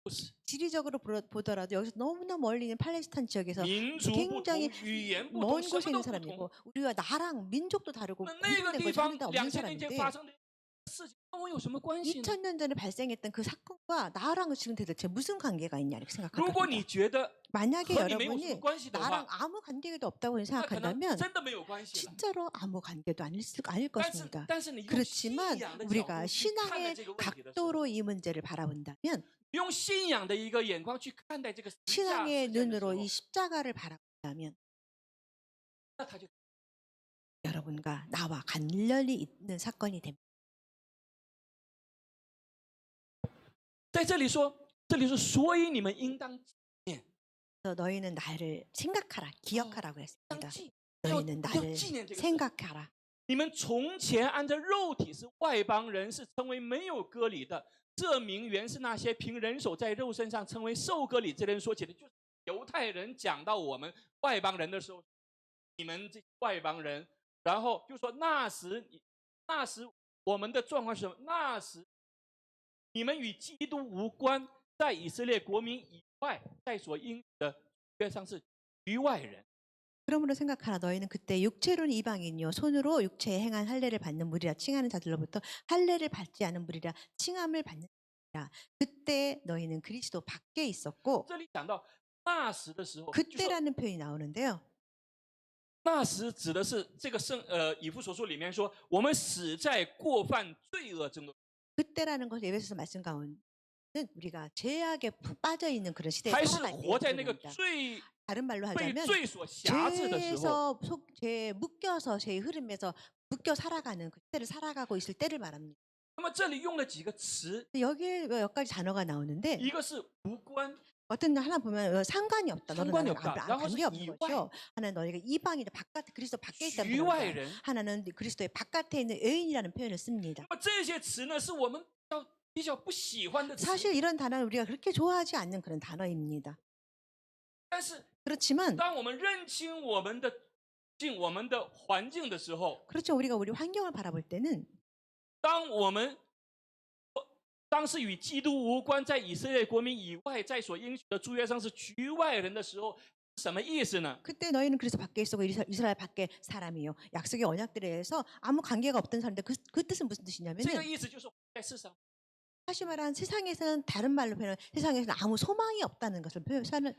[SPEAKER 3] 故事，
[SPEAKER 4] 지리적으로 보더라도 여기서 너무나 멀리 있는 팔레스타인 지역에서
[SPEAKER 3] 民族不同，
[SPEAKER 4] 굉장히
[SPEAKER 3] 语言不
[SPEAKER 4] 먼
[SPEAKER 3] 同，什
[SPEAKER 4] 곳에
[SPEAKER 3] 么
[SPEAKER 4] 있는
[SPEAKER 3] 都不同
[SPEAKER 4] 사람이고 。 우리와 나랑 민족도 다르고
[SPEAKER 3] 那个
[SPEAKER 4] 공통된
[SPEAKER 3] 地
[SPEAKER 4] 것이
[SPEAKER 3] 方
[SPEAKER 4] 하나도 없는
[SPEAKER 3] 2000年前
[SPEAKER 4] 사람인데
[SPEAKER 3] 发生的事情跟我有什么关系呢？
[SPEAKER 4] 2000년 전에 발생했던 그 사건과 나랑 지금 도대체 무슨 관계가 있냐 이렇게
[SPEAKER 3] 如果
[SPEAKER 4] 생각합니다.
[SPEAKER 3] 你觉得
[SPEAKER 4] 만약에
[SPEAKER 3] 和你没有什么
[SPEAKER 4] 여러분이
[SPEAKER 3] 关系的
[SPEAKER 4] 나랑
[SPEAKER 3] 话，
[SPEAKER 4] 아무 관계도 없다고
[SPEAKER 3] 那可能
[SPEAKER 4] 생각한다면
[SPEAKER 3] 真的没有关系了。
[SPEAKER 4] 진짜로 아무 관계도 아닐 것입니다.
[SPEAKER 3] 但是你用信
[SPEAKER 4] 그렇지만
[SPEAKER 3] 仰的角
[SPEAKER 4] 우리가
[SPEAKER 3] 度去看待
[SPEAKER 4] 신앙의
[SPEAKER 3] 这个问题的时候，
[SPEAKER 4] 각도로 이 문제를 바라본다면
[SPEAKER 3] 用信仰的一个眼光去看待这个十字架
[SPEAKER 4] 신앙의
[SPEAKER 3] 事件的时
[SPEAKER 4] 눈으로
[SPEAKER 3] 候
[SPEAKER 4] 이 십자가를 바라본다면
[SPEAKER 3] 那他就
[SPEAKER 4] 여러분과 나와 관련이 있는 사건이 됩니다.
[SPEAKER 3] 在这里说，所以你们应当
[SPEAKER 4] 그래서 너희는 나를 생각하라, 기억하라고 했습니다.
[SPEAKER 3] 记，
[SPEAKER 4] 너희는
[SPEAKER 3] 要
[SPEAKER 4] 나를
[SPEAKER 3] 纪念这个事。
[SPEAKER 4] 생각하라.
[SPEAKER 3] 你们从前按着肉体是外邦人，是成为没有割礼的。这名原是那些凭人手在肉身上成为受割礼之人说起的，就是犹太人讲到我们外邦人的时候，你们这外邦人，然后就说那时我们的状况是什么？那时你们与基督无关，在以色列国民以外，在所应的约上是局外人。
[SPEAKER 4] 그러므로 생각하라. 너희는 그때 육체로는 이방인이요 손으로 육체에 행한 할례를 받는 무리라 칭하는 자들로부터 할례를 받지 않은 무리라 칭함을 받는 자들이라. 그때 너희는 그리스도 밖에 있었고
[SPEAKER 3] 这里讲到那时的时候，就说
[SPEAKER 4] 그때라는 표현이 나오는데요.
[SPEAKER 3] 那时指的是这个以弗所书里面说，我们死在过犯罪恶中的，
[SPEAKER 4] 그때라는 것을 에베소서 말씀 가운데는 우리가 죄악에 빠져 있는 그런 시대에
[SPEAKER 3] 还是
[SPEAKER 4] 살아갈
[SPEAKER 3] 活在那个
[SPEAKER 4] 때입니다.
[SPEAKER 3] 罪
[SPEAKER 4] 다른 말로
[SPEAKER 3] 被
[SPEAKER 4] 하자면
[SPEAKER 3] 罪所辖制的时候，
[SPEAKER 4] 죄에 묶여서 죄의 흐름에서 묶여 살아가는 그 시대를 살아가고 있을 때를 말합니다.
[SPEAKER 3] 那么这里用了几个词，
[SPEAKER 4] 여기에 몇 가지 단어가 나오는데
[SPEAKER 3] 一个是无关，
[SPEAKER 4] 어떤 하나 보면 상관이 없다. 너는
[SPEAKER 3] 상관이
[SPEAKER 4] 나랑
[SPEAKER 3] 없다.然后是
[SPEAKER 4] 관계 없는
[SPEAKER 3] 이외.
[SPEAKER 4] 것이요. 하나는 너희가 이방이다. 바깥 그리스도 밖에 있다는
[SPEAKER 3] 局
[SPEAKER 4] 표현을
[SPEAKER 3] 外
[SPEAKER 4] 써요.
[SPEAKER 3] 人。
[SPEAKER 4] 하나는 그리스도의 바깥에 있는 의인이라는 표현을 씁니다.
[SPEAKER 3] 那么这些词呢，是我们比较不喜欢的词，
[SPEAKER 4] 사실 이런 단어는 우리가 그렇게 좋아하지 않는 그런 단어입니다.
[SPEAKER 3] 但是
[SPEAKER 4] 그렇지만
[SPEAKER 3] 当我们认清我们的环境的时候，
[SPEAKER 4] 그렇죠. 우리가 우리 환경을 바라볼 때는
[SPEAKER 3] 当是与基督无关，在以色列国民以外，在所应许的诸约上是局外人的时候，什么意思呢？
[SPEAKER 4] 그때 너희는 그래서 밖에 있었고 이스라엘 밖에 사람이요. 약속의 언약들에 의해서 아무 관계가 없던 사람인데 그 뜻은 무슨
[SPEAKER 3] 这个
[SPEAKER 4] 뜻이냐면은
[SPEAKER 3] 意思就是在世上
[SPEAKER 4] 다시 말하면 세상에서는 다른 말로 표현하면 세상에서는 아무 소망이 없다는 것을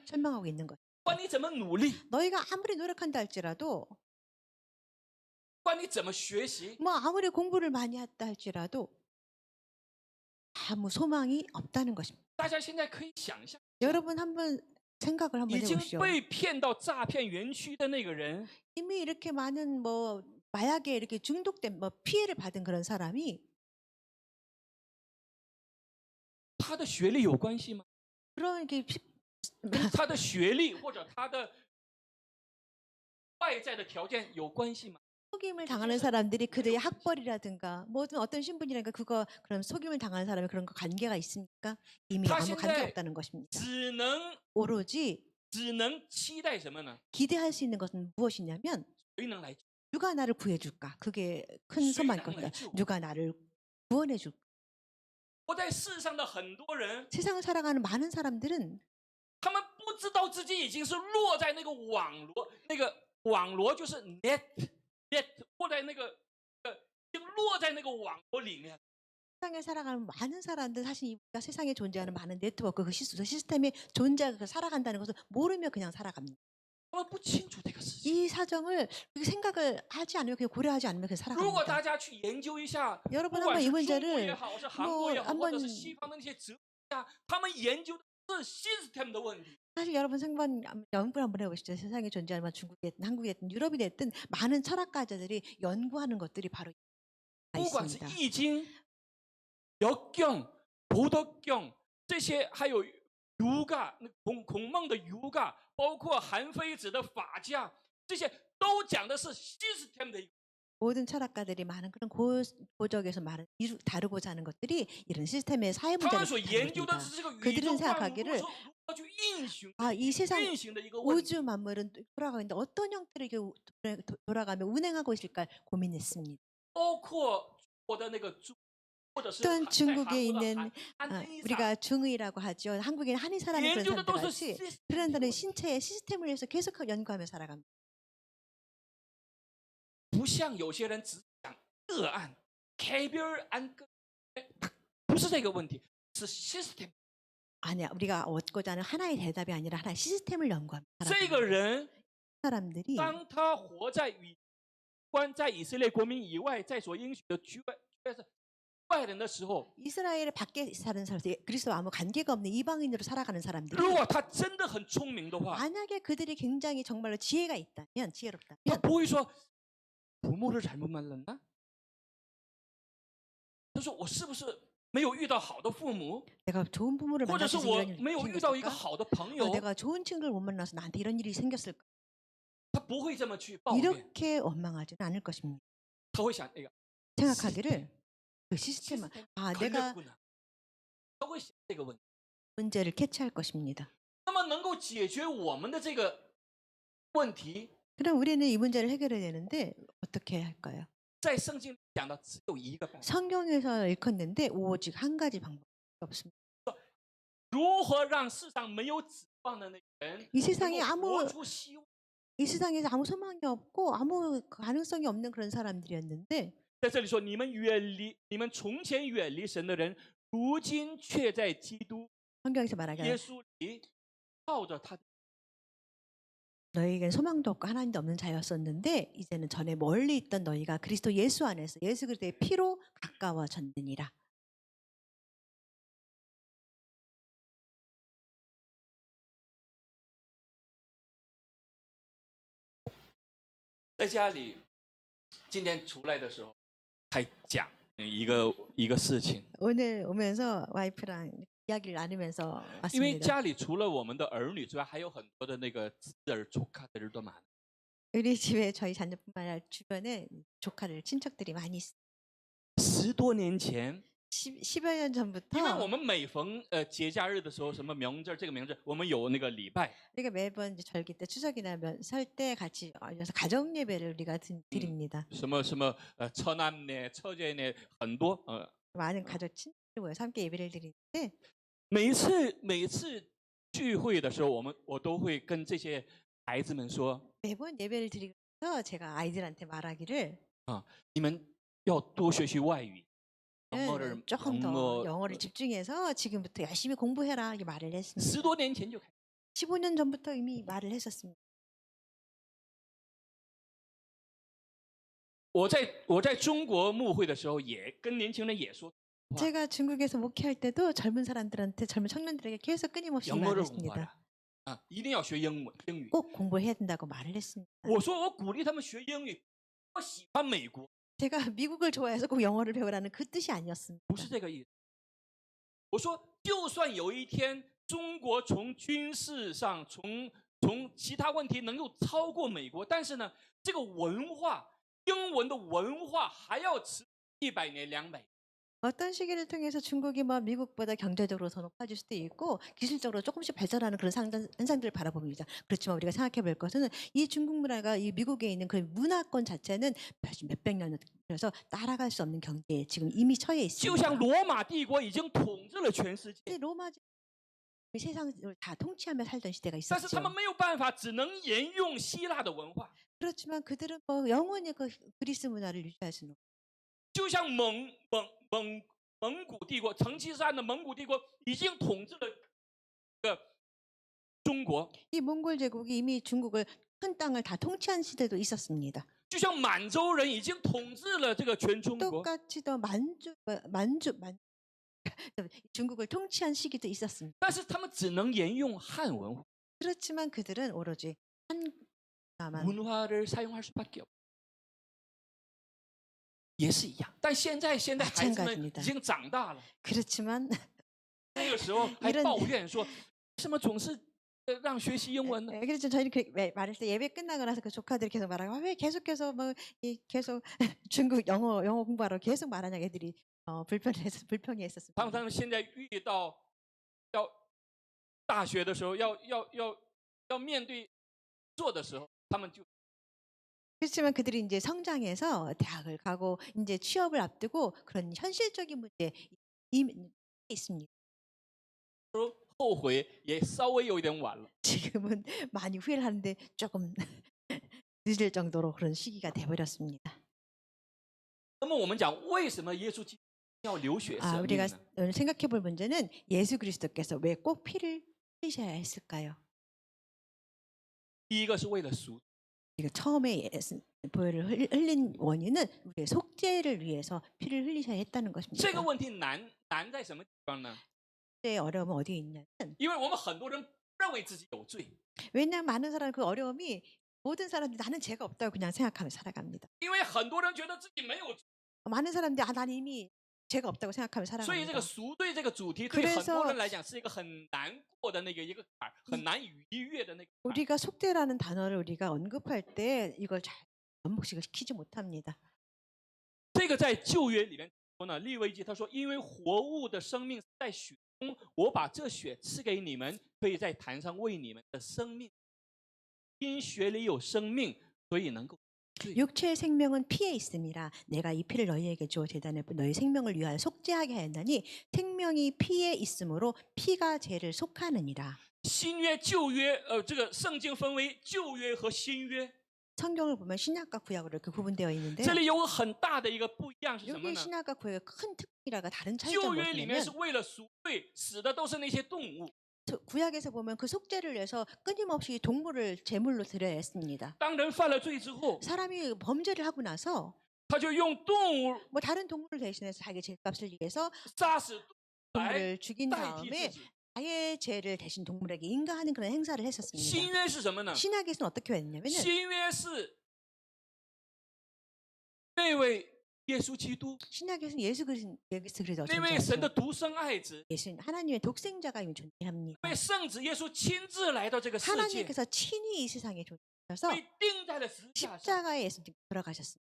[SPEAKER 4] 설명하고 있는 거예요.
[SPEAKER 3] 不管你怎么努力，
[SPEAKER 4] 너희가 아무리 노력한다 할지라도
[SPEAKER 3] 不管你怎么学习，
[SPEAKER 4] 뭐 아무리 공부를 많이 했다 할지라도 아무 소망이 없다는 것입니다.
[SPEAKER 3] 大家现在可以想象，
[SPEAKER 4] 여러분 한번 생각을 한번
[SPEAKER 3] 已经
[SPEAKER 4] 해보시오.
[SPEAKER 3] 被骗到诈骗园区的那个人，
[SPEAKER 4] 이미 이렇게 많은 뭐 마약에 이렇게 중독된 뭐 피해를 받은 그런 사람이
[SPEAKER 3] 他的学历有关系吗？
[SPEAKER 4] 그런 게
[SPEAKER 3] 跟他的学历或者他的外在的条件有关系吗？
[SPEAKER 4] 속임을 당하는 사람들이 그들의 학벌이라든가 뭐든 어떤 신분이라든가 그런 속임을 당하는 사람이 그런 거 관계가 있습니까? 이미 아무 관계 없다는 것입니다.
[SPEAKER 3] 只能
[SPEAKER 4] 오로지
[SPEAKER 3] 期待什么呢？
[SPEAKER 4] 기대할 수 있는 것은 무엇이냐면
[SPEAKER 3] 谁能来救？
[SPEAKER 4] 누가 나를 구해줄까? 그게 큰 소망일 겁니다. 누가 나를 구원해줄까?
[SPEAKER 3] 活在世上的很多人，
[SPEAKER 4] 세상을 살아가는 많은 사람들은
[SPEAKER 3] 他们不知道自己已经是落在那个网罗就是 net， 落在那个已经落在那个网罗里面。
[SPEAKER 4] 세상에 살아가는 많은 사람들 사실 우리가 세상에 존재하는 많은 네트워크 그 시스템의 존재가 살아간다는 것을 모르며 그냥 살아갑니다.
[SPEAKER 3] 他们不清楚这个事情。
[SPEAKER 4] 이 사정을 생각을 하지 않으면 그냥 고려하지 않으면 그냥
[SPEAKER 3] 如果
[SPEAKER 4] 살아갑니다.
[SPEAKER 3] 大家去研究一下，
[SPEAKER 4] 여러분
[SPEAKER 3] 不管
[SPEAKER 4] 한번
[SPEAKER 3] 是
[SPEAKER 4] 이
[SPEAKER 3] 中国
[SPEAKER 4] 문제를
[SPEAKER 3] 也好，是韩国也好，
[SPEAKER 4] 뭐
[SPEAKER 3] 或者是
[SPEAKER 4] 한번
[SPEAKER 3] 西方的那些哲学家，他们研究的是 system 的问题。
[SPEAKER 4] 사실 여러분 생번 연구를 한번 해보시죠. 세상에 존재하는 뭐 중국이 됐든 한국이 됐든 유럽이 됐든 많은 철학가들이 연구하는 것들이 바로
[SPEAKER 3] 不管是
[SPEAKER 4] 있습니다.
[SPEAKER 3] 易经、역경、도덕경这些，还有儒家、孔孟的儒家，包括韩非子的法家，这些都讲的是 system 的一个。
[SPEAKER 4] 모든 철학가들이 많은 그런 고적에서 많은 다루고자 하는 것들이 이런 시스템의 사회
[SPEAKER 3] 他们
[SPEAKER 4] 문제를
[SPEAKER 3] 所研究的
[SPEAKER 4] 다룹니다.
[SPEAKER 3] 是这个宇
[SPEAKER 4] 그들은
[SPEAKER 3] 宙万物
[SPEAKER 4] 생각하기를
[SPEAKER 3] 如何去运行
[SPEAKER 4] 이 세상
[SPEAKER 3] 运行的一个问题。
[SPEAKER 4] 우주 만물은 돌아가고 있는데 어떤 형태로 이게 돌아가며 운행하고 있을까 고민했습니다.
[SPEAKER 3] 包括我的那个或者是
[SPEAKER 4] 또한
[SPEAKER 3] 在
[SPEAKER 4] 중국에
[SPEAKER 3] 韩国的
[SPEAKER 4] 있는
[SPEAKER 3] 韩非
[SPEAKER 4] 우리가 중의라고 하죠. 한국에 한의사라는 그런
[SPEAKER 3] 研究的
[SPEAKER 4] 사람들
[SPEAKER 3] 都是
[SPEAKER 4] 같이
[SPEAKER 3] system
[SPEAKER 4] 그런 다른 신체의 시스템을 위해서 계속 연구하며 살아갑니다.
[SPEAKER 3] 不像有些人只讲个案 개별 안不是这个问题，是 system。
[SPEAKER 4] 아니야, 우리가 얻고자 하는 하나의 대답이 아니라 하나의 시스템을 연구합니다.
[SPEAKER 3] 这个人
[SPEAKER 4] 사람들이
[SPEAKER 3] 当他活在在以色列国民以外，在所应许的局外人的时候，
[SPEAKER 4] 이스라엘 밖에 사는 사람들, 그리스도와 아무 관계가 없는 이방인으로 살아가는 사람들이
[SPEAKER 3] 如果他真的很聪明的话，
[SPEAKER 4] 만약에 그들이 굉장히 정말로 지혜가 있다면
[SPEAKER 3] 他
[SPEAKER 4] 지혜롭다면
[SPEAKER 3] 不会说부모를 잘못 만났나？ 他说我是不是没有遇到好的父母，
[SPEAKER 4] 내가 좋은 부모를
[SPEAKER 3] 或者是
[SPEAKER 4] 만나서
[SPEAKER 3] 我
[SPEAKER 4] 이런 일이
[SPEAKER 3] 没有遇到一个
[SPEAKER 4] 생겼을까?
[SPEAKER 3] 好的朋友，
[SPEAKER 4] 내가 좋은 친구를 못 만나서 나한테 이런 일이 생겼을까?
[SPEAKER 3] 他不会这么去抱怨，
[SPEAKER 4] 이렇게 원망하지는 않을 것입니다.
[SPEAKER 3] 他会想，哎呀，
[SPEAKER 4] 생각하기를 그 시스템, 내가
[SPEAKER 3] 걸렸구나， 他会想这个问题。
[SPEAKER 4] 문제를 캐치할 것입니다.
[SPEAKER 3] 那么能够解决我们的这个问题，
[SPEAKER 4] 그럼 우리는 이 문제를 해결해야 되는데 어떻게 할까요?
[SPEAKER 3] 在圣经里讲的只有一个办法，
[SPEAKER 4] 성경에서 읽었는데 오직 한 가지 방법이 없습니다.
[SPEAKER 3] 如何让世上没有指望的那个人
[SPEAKER 4] 이 세상에
[SPEAKER 3] 能够
[SPEAKER 4] 아무
[SPEAKER 3] 活出希望？
[SPEAKER 4] 이 세상에서 아무 소망이 없고 아무 가능성이 없는 그런 사람들이었는데
[SPEAKER 3] 在这里说，你们从前远离神的人，如今却在基督
[SPEAKER 4] 성경에서 말하기를
[SPEAKER 3] 耶稣里靠着他的。
[SPEAKER 4] 너희에게는 소망도 없고 하나님도 없는 자였었는데 이제는 전에 멀리 있던 너희가 그리스도 예수 안에서 예수 그리스도의 피로 가까워졌느니라.
[SPEAKER 3] 在家里，今天出来的时候，还讲一个事情，
[SPEAKER 4] 오늘 오면서 와이프랑 이야기를 나누면서
[SPEAKER 3] 因为
[SPEAKER 4] 왔습니다.
[SPEAKER 3] 家里除了我们的儿女之外，还有很多的那个侄儿、조카들도 많아。
[SPEAKER 4] 우리 집에 저희 자녀뿐만 아니라 주변에 조카들 친척들이 많이 있어요.
[SPEAKER 3] 10多年前，
[SPEAKER 4] 10여 년
[SPEAKER 3] 因为我
[SPEAKER 4] 전부터
[SPEAKER 3] 们每逢节假日的时候，什么명절这个名字，我们有那个礼拜，
[SPEAKER 4] 우리가 매번 이제 절기 때 추석이나 설 때 같이 여기서 가정 예배를 우리가 드립니다.
[SPEAKER 3] 什么什么처남네, 처제네 很多
[SPEAKER 4] 많은 가족 친구들 모여서 함께 예배를 드리는데
[SPEAKER 3] 每一次聚会的时候，我都会跟这些孩子们说，
[SPEAKER 4] 매번 예배를 드리면서 제가 아이들한테 말하기를
[SPEAKER 3] 你们要多学习外语，
[SPEAKER 4] 조금 더
[SPEAKER 3] 영어
[SPEAKER 4] 영어를 집중해서 지금부터 열심히 공부해라 이렇게 말을
[SPEAKER 3] 10
[SPEAKER 4] 했습니다.
[SPEAKER 3] 多年前就开始。
[SPEAKER 4] 15년 전부터 이미 말을 했었습니다.
[SPEAKER 3] 我在中国牧会的时候，也跟年轻人也说，
[SPEAKER 4] 제가 중국에서 목회할 때도 젊은 사람들한테 젊은 청년들에게 계속 끊임없이
[SPEAKER 3] 영어를
[SPEAKER 4] 말했습니다.
[SPEAKER 3] 공부하라. 一定要学英语。
[SPEAKER 4] 꼭 공부해야 된다고 말을 했습니다.
[SPEAKER 3] 我说我鼓励他们学英语，我喜欢美国，
[SPEAKER 4] 제가 미국을 좋아해서 꼭 영어를 배우라는 그 뜻이 아니었습니다.
[SPEAKER 3] 不是这个意思。我说，就算有一天中国从军事上、从其他问题能够超过美国，但是呢，这个文化，英文的文化还要持100年、200年。
[SPEAKER 4] 어떤 시기를 통해서 중국이 뭐 미국보다 경제적으로 더 높아질 수도 있고 기술적으로 조금씩 발전하는 그런 현상들을 바라봅니다. 그렇지만 우리가 생각해 볼 것은 이 중국 문화가 이 미국에 있는 그 문화권 자체는 몇백 년을 들여서 따라갈 수 없는 경지에 지금 이미 처해
[SPEAKER 3] 就像
[SPEAKER 4] 있습니다.
[SPEAKER 3] 罗马帝国已经统治了全世界，
[SPEAKER 4] 로마 세상을 다 통치하며 살던 시대가
[SPEAKER 3] 但是他
[SPEAKER 4] 있었죠.
[SPEAKER 3] 们没有办法，只能沿用希腊的文化。
[SPEAKER 4] 그렇지만 그들은 뭐 영원히 그 그리스 문화를 유지할 수는
[SPEAKER 3] 就像蒙古帝国，成吉思汗的蒙古帝国已经统治了中国，
[SPEAKER 4] 이 몽골 제국이 이미 중국을 큰 땅을 다 통치한 시대도 있었습니다.
[SPEAKER 3] 就像满洲人已经统治了这个全中国。
[SPEAKER 4] 똑같이 더 중국을 통치한 시기도 있었습니다.
[SPEAKER 3] 但是他们只能沿用汉文化，
[SPEAKER 4] 그렇지만 그들은 오로지 한나만
[SPEAKER 3] 문화를 사용할 수밖에 없. 也是一样，但现在孩子们已经长大了，
[SPEAKER 4] 그렇지만
[SPEAKER 3] 那个时候还抱怨说，为什么总是让学习英文呢？
[SPEAKER 4] 그렇죠. 저희는 말할 때 예배 끝나고 나서 그 조카들이 계속 말하고 왜 계속해서 뭐 계속 중국 영어 공부하러 계속 말하냐 애들이 불평해했었습니다.
[SPEAKER 3] 他们现在遇到要大学的时候，要面对做的时候，他们就
[SPEAKER 4] 그렇지만 그들이 이제 성장해서 대학을 가고 이제 취업을 앞두고 그런 현실적인 문제 있습니다.
[SPEAKER 3] 后悔也稍微有一点晚了。
[SPEAKER 4] 지금은 많이 후회를 하는데 조금 늦을 정도로 그런 시기가 돼버렸습니다.
[SPEAKER 3] 那么我们讲，为什么耶稣基督要流血舍命
[SPEAKER 4] 우리가
[SPEAKER 3] 呢？
[SPEAKER 4] 오늘 생각해볼 문제는 예수 그리스도께서 왜 꼭 피를 흘리셔야 했을까요?
[SPEAKER 3] 第一个是为了赎，
[SPEAKER 4] 우리가 처음에 보혈을 흘린 원인은 우리의 속죄를 위해서 피를 흘리셔야 했다는 것입니다.
[SPEAKER 3] 这个问题难在什么地方呢？
[SPEAKER 4] 속죄의 어려움은 어디에 있냐면
[SPEAKER 3] 因为我们很多人不认为自己有罪，
[SPEAKER 4] 왜냐하면 많은 사람 그 어려움이 모든 사람들이 나는 죄가 없다고 그냥 생각하며 살아갑니다.
[SPEAKER 3] 因为很多人觉得自己没有罪，
[SPEAKER 4] 많은 사람들이 나는 이미 죄가 없다고 생각하며
[SPEAKER 3] 所以这个
[SPEAKER 4] 살아갑니다.
[SPEAKER 3] 赎罪这个主题对很多人来讲是一个很难过的一个坎儿，很难逾越的那个坎儿。
[SPEAKER 4] 우리가 속죄라는 단어를 우리가 언급할 때 이걸 잘 접목식을 시키지 못합니다.
[SPEAKER 3] 这个在旧约里面说呢，利未记他说，因为活物的生命在血中，我把这血赐给你们，可以在坛上为你们的生命。因血里有生命，所以能够。
[SPEAKER 4] 육체의 생명은 피에 있음이라 내가 이 피를 너희에게 주어 제단에 너희 생명을 위하여 속죄하게 하였나니 생명이 피에 있으므로 피가 죄를 속하느니라.
[SPEAKER 3] 新约、旧约，这个圣经分为旧约和新约。
[SPEAKER 4] 성경을 보면 신약과 구약으로 이렇게 구분되어 있는데
[SPEAKER 3] 这里有个很大的一个不一样是什么
[SPEAKER 4] 여기
[SPEAKER 3] 呢？
[SPEAKER 4] 신약과 구약의 큰 특이라가 다른 차이가
[SPEAKER 3] 旧约里面是
[SPEAKER 4] 뭐냐면
[SPEAKER 3] 为了赎罪，死的都是那些动物。
[SPEAKER 4] 구약에서 보면 그 속죄를 위해서 끊임없이 동물을 제물로 드려야 했습니다.
[SPEAKER 3] 当人犯了罪之后，
[SPEAKER 4] 사람이 범죄를 하고 나서
[SPEAKER 3] 他就用动物
[SPEAKER 4] 뭐 다른 동물을 대신해서 자기 죄값을 위해서
[SPEAKER 3] 杀死动物来
[SPEAKER 4] 동물을 죽인
[SPEAKER 3] 代替
[SPEAKER 4] 다음에
[SPEAKER 3] 自己。
[SPEAKER 4] 자기의 죄를 대신 동물에게 인가하는 그런 행사를 했었습니다.
[SPEAKER 3] 新约是什么呢？
[SPEAKER 4] 신약에서는 어떻게 했냐면
[SPEAKER 3] 新约是那位耶稣基督，
[SPEAKER 4] 신약에서는 예수 그리스도
[SPEAKER 3] 那位神的
[SPEAKER 4] 존재하죠.
[SPEAKER 3] 独生爱子，
[SPEAKER 4] 예수 하나님의 독생자가 이미 존재합니다.
[SPEAKER 3] 那位圣子耶稣亲自来到这个世界，
[SPEAKER 4] 하나님께서 친히 이 세상에 존재하셔서
[SPEAKER 3] 被钉在了十字架上，
[SPEAKER 4] 십자가에 예수님 돌아가셨습니다.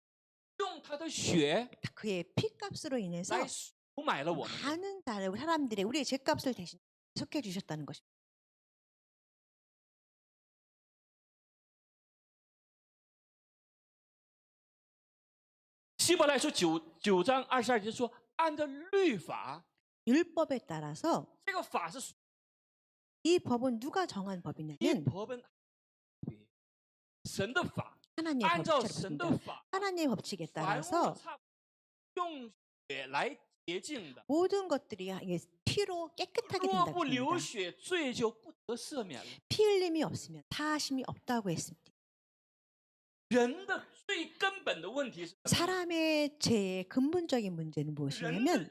[SPEAKER 3] 用他的血
[SPEAKER 4] 그의 피값으로 인해서
[SPEAKER 3] 来赎买了我们的。
[SPEAKER 4] 많은 사람들의 우리의 죄값을 대신 속해 주셨다는 것입니다.
[SPEAKER 3] 希伯来书9章22节说，按照律法，
[SPEAKER 4] 율법에 따라서
[SPEAKER 3] 这个法是
[SPEAKER 4] 이 법은 누가 정한
[SPEAKER 3] 一
[SPEAKER 4] 법이냐면
[SPEAKER 3] 법은神的法，
[SPEAKER 4] 하나님의
[SPEAKER 3] 按照
[SPEAKER 4] 법칙을
[SPEAKER 3] 神的
[SPEAKER 4] 받습니다.
[SPEAKER 3] 法，
[SPEAKER 4] 하나님의 법칙에
[SPEAKER 3] 凡物
[SPEAKER 4] 따라서
[SPEAKER 3] 差用血来洁净的，
[SPEAKER 4] 모든 것들이 피로 깨끗하게
[SPEAKER 3] 若
[SPEAKER 4] 된다고
[SPEAKER 3] 不流
[SPEAKER 4] 합니다.
[SPEAKER 3] 血，罪就不得赦免了。
[SPEAKER 4] 피 흘림이 없으면 사하심이 없다고 했습니다.
[SPEAKER 3] 人的最根本的问题是什么？
[SPEAKER 4] 사람의 죄의 근본적인 문제는
[SPEAKER 3] 人
[SPEAKER 4] 무엇이냐면
[SPEAKER 3] 的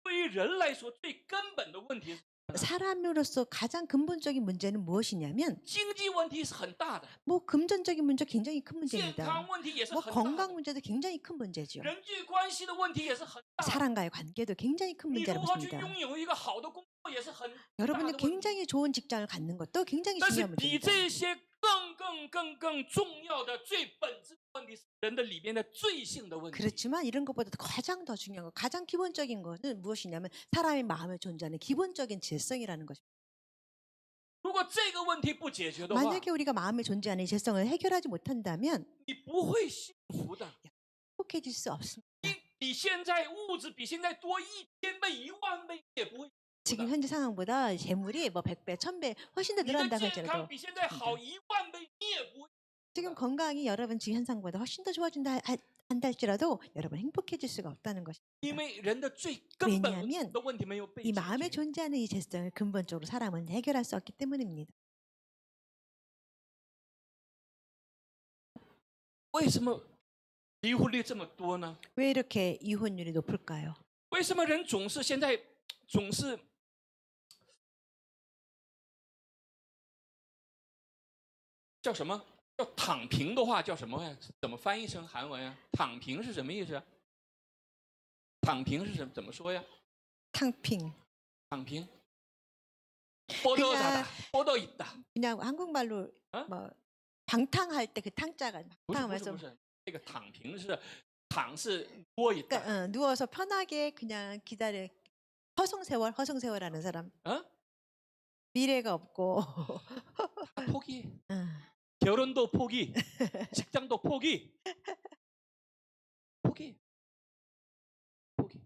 [SPEAKER 3] 对于人来说，最根本的问题是
[SPEAKER 4] 사람으로서 가장 근본적인 문제는 무엇이냐면
[SPEAKER 3] 经济问题是很大的，
[SPEAKER 4] 뭐 금전적인 문제 굉장히 큰
[SPEAKER 3] 健
[SPEAKER 4] 문제입니다.
[SPEAKER 3] 康问题也是
[SPEAKER 4] 뭐
[SPEAKER 3] 很大
[SPEAKER 4] 건강
[SPEAKER 3] 的，
[SPEAKER 4] 문제도 굉장히 큰 문제죠.
[SPEAKER 3] 人际关系的问题也是很大的。
[SPEAKER 4] 사람과의 관계도 굉장히 큰
[SPEAKER 3] 你如
[SPEAKER 4] 문제라고
[SPEAKER 3] 何去
[SPEAKER 4] 합니다.
[SPEAKER 3] 拥有一个好的工作也是很大的
[SPEAKER 4] 여러분이
[SPEAKER 3] 问题。
[SPEAKER 4] 굉장히 좋은 직장을 갖는 것도 굉장히
[SPEAKER 3] 但是
[SPEAKER 4] 중요한
[SPEAKER 3] 比
[SPEAKER 4] 문제입니다.
[SPEAKER 3] 这些更重要的、最本质的问题是人的里面的罪性的问题。
[SPEAKER 4] 그렇지만 이런 것보다 가장 더 중요한 것, 가장 기본적인 것은 무엇이냐면 사람의 마음에 존재하는 기본적인 죄성이라는 것입니다.
[SPEAKER 3] 如果这个问题不解决的话，
[SPEAKER 4] 만약에 우리가 마음에 존재하는 죄성을 해결하지 못한다면
[SPEAKER 3] 你不会幸福的。
[SPEAKER 4] 행복해질 수 없습니다.
[SPEAKER 3] 比现在物质比现在多1000倍、10000倍，你也不会。
[SPEAKER 4] 지금 현재 상황보다 재물이 뭐 100배, 1000배 훨씬 더
[SPEAKER 3] 你的
[SPEAKER 4] 늘어난다고
[SPEAKER 3] 健康
[SPEAKER 4] 할지라도
[SPEAKER 3] 比现在好10000倍，你也不会。
[SPEAKER 4] 지금 건강이 여러분 지금 현상보다 훨씬 더 좋아진다 한다 할지라도 여러분 행복해질 수가 없다는 것입니다.
[SPEAKER 3] 因为人的最根本
[SPEAKER 4] 왜냐하면
[SPEAKER 3] 的问题没有被
[SPEAKER 4] 이
[SPEAKER 3] 解
[SPEAKER 4] 마음에
[SPEAKER 3] 决。
[SPEAKER 4] 존재하는 이 죄성을 근본적으로 사람은 해결할 수 없기 때문입니다.
[SPEAKER 3] 为什么离婚率这么多呢？
[SPEAKER 4] 왜 이렇게 이혼율이 높을까요?
[SPEAKER 3] 为什么人总是现在总是叫什么？叫躺平的话叫什么呀？怎么翻译成韩文呀？躺平是什么意思？躺平是怎么说呀？
[SPEAKER 4] 탕핑.
[SPEAKER 3] 躺平。뻗어자다, 뻗어 있다.
[SPEAKER 4] 그냥 한국말로
[SPEAKER 3] 어?
[SPEAKER 4] 뭐 방탕할 때 그 탕자가
[SPEAKER 3] 不是
[SPEAKER 4] 방탕
[SPEAKER 3] 不是
[SPEAKER 4] 말씀
[SPEAKER 3] 不是，这个躺平是躺是多 있다.
[SPEAKER 4] 그러니까 누워서 편하게 그냥 기다려 허송세월하는 사람.
[SPEAKER 3] 어?
[SPEAKER 4] 미래가 없고
[SPEAKER 3] 다 포기.
[SPEAKER 4] 응.
[SPEAKER 3] 결혼도 포기, 직장도 포기. 포기. 포기.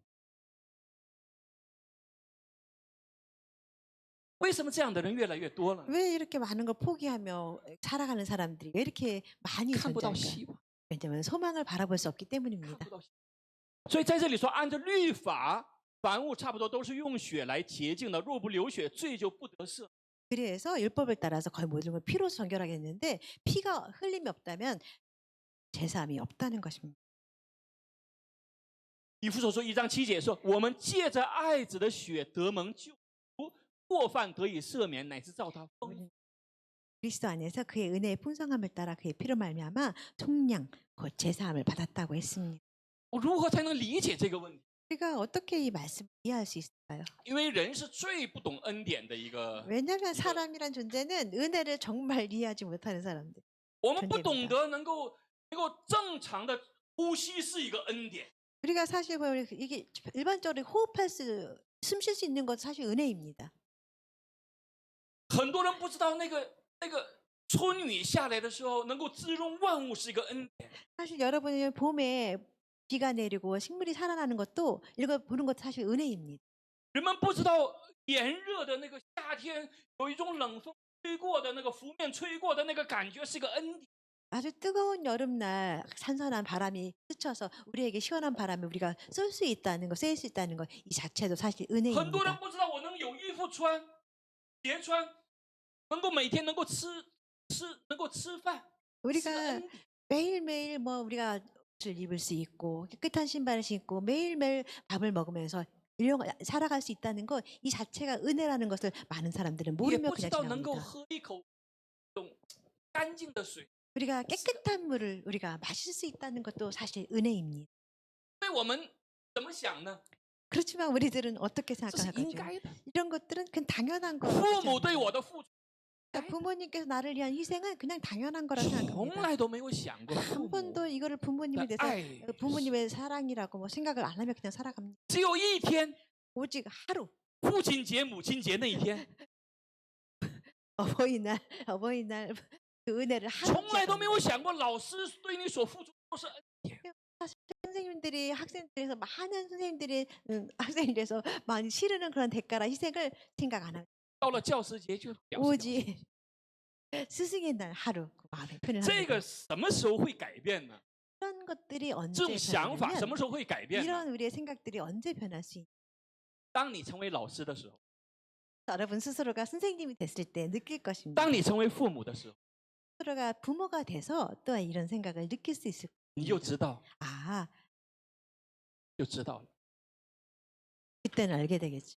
[SPEAKER 3] 为什么这样的人越来越多了？
[SPEAKER 4] 왜 이렇게 많은 걸 포기하며 살아가는 사람들이 왜 이렇게 많이
[SPEAKER 3] 看不到
[SPEAKER 4] 존재할까?
[SPEAKER 3] 希望，
[SPEAKER 4] 왜냐하면 소망을 바라볼 수 없기
[SPEAKER 3] 看
[SPEAKER 4] 때문입니다.
[SPEAKER 3] 不到希望。所以在这里说，按照律法，凡物差不多都是用血来洁净的，若不流血，罪就不得赦。
[SPEAKER 4] 그래서 율법을 따라서 거의 모든 걸 피로 정결하게 했는데 피가 흘림이 없다면 제사함이 없다는 것입니다.
[SPEAKER 3] 以弗所书1章7节说：“我们借着爱子的血得蒙救赎，过犯得以赦免，乃是照他丰富。
[SPEAKER 4] 그리스도 안에서 그의 은혜의 풍성함을 따라 그의 피로 말미암아 속량 곧 제사함을 받았다고 했습니다.
[SPEAKER 3] 我如何才能理解这个问题？
[SPEAKER 4] 우리가 어떻게 이 말씀을 이해할 수 있을까요?
[SPEAKER 3] 因为人是最不懂恩典的一个，
[SPEAKER 4] 왜냐하면 사람이란 존재는 은혜를 정말 이해하지 못하는 사람들.
[SPEAKER 3] 我们不懂得能够正常的呼吸是一个恩典。
[SPEAKER 4] 우리가 사실 보면 이게 일반적으로 호흡할 수, 숨 쉴 수 있는 것도 사실 은혜입니다.
[SPEAKER 3] 很多人不知道那个春雨下来的时候能够滋润万物是一个恩典。
[SPEAKER 4] 사실 여러분이 봄에 비가 내리고 식물이 살아나는 것도 이거 보는 것도 사실 은혜입니다.
[SPEAKER 3] 人们不知道炎热的那个夏天有一种冷风吹过的那个拂面吹过的那个感觉是一个恩典。
[SPEAKER 4] 아주 뜨거운 여름날 선선한 바람이 스쳐서 우리에게 시원한 바람을 우리가 쏠 수 있다는 거, 쐴 수 있다는 거 이 자체도 사실
[SPEAKER 3] 很多人
[SPEAKER 4] 은혜입니다.
[SPEAKER 3] 不知道我能有衣服穿，鞋穿，能够每天能够吃饭，是
[SPEAKER 4] 우리가
[SPEAKER 3] 恩典。
[SPEAKER 4] 매일매일 뭐 우리가 옷을 입을 수 있고 깨끗한 신발을 신고 매일매일 밥을 먹으면서 살아갈 수 있다는 것 이 자체가 은혜라는 것을 많은 사람들은
[SPEAKER 3] 也
[SPEAKER 4] 모르며
[SPEAKER 3] 不知
[SPEAKER 4] 그냥
[SPEAKER 3] 道能够
[SPEAKER 4] 지나갑니다.
[SPEAKER 3] 喝一口这种干净的水，
[SPEAKER 4] 우리가 깨끗한 물을 우리가 마실 수 있다는 것도 사실 은혜입니다.
[SPEAKER 3] 因为我们怎么想呢？
[SPEAKER 4] 그렇지만 우리들은 어떻게
[SPEAKER 3] 这是应
[SPEAKER 4] 생각하죠?
[SPEAKER 3] 该的。
[SPEAKER 4] 이런 것들은 그냥 당연한 거.
[SPEAKER 3] 父母对我的付出，
[SPEAKER 4] 그러니까 부모님께서 나를 위한 희생은 그냥 당연한 거라
[SPEAKER 3] 从
[SPEAKER 4] 생각합니다.
[SPEAKER 3] 来都没有想过父
[SPEAKER 4] 한
[SPEAKER 3] 母
[SPEAKER 4] 번도 이거를 부모님에
[SPEAKER 3] 的
[SPEAKER 4] 대해서
[SPEAKER 3] 爱，
[SPEAKER 4] 부모님의 사랑이라고 뭐 생각을 안 하며 그냥 살아갑니다.
[SPEAKER 3] 只有一天，
[SPEAKER 4] 오직 하루
[SPEAKER 3] 父亲节、母亲节那一天，
[SPEAKER 4] 어버이날 그 은혜를 하루
[SPEAKER 3] 从来都没
[SPEAKER 4] 기억합니다.
[SPEAKER 3] 有想过老师对你所付出都是恩典。
[SPEAKER 4] 선생님들이 학생들에서 많은 선생님들이 학생들에서 많이 치르는 그런 대가라 희생을 생각 안 하고
[SPEAKER 3] 到了教师节就表示
[SPEAKER 4] 오직 스승의 날 하루 그 마음에 표현을
[SPEAKER 3] 这
[SPEAKER 4] 합니다.
[SPEAKER 3] 个什么时候会改变呢？
[SPEAKER 4] 이런 것들이
[SPEAKER 3] 这
[SPEAKER 4] 언제
[SPEAKER 3] 种想法什
[SPEAKER 4] 변하냐면
[SPEAKER 3] 么时候会改变呢？
[SPEAKER 4] 이런 우리의 생각들이 언제 변할 수 있냐.
[SPEAKER 3] 当你成为老师的时候，
[SPEAKER 4] 여러분 스스로가 선생님이 됐을 때 느낄 것입니다.
[SPEAKER 3] 当你成为父母的时候，
[SPEAKER 4] 스스로가 부모가 돼서 또한 이런 생각을 느낄 수 있을
[SPEAKER 3] 你就知道，
[SPEAKER 4] 아
[SPEAKER 3] 就知道了。
[SPEAKER 4] 그때는 알게 되겠죠.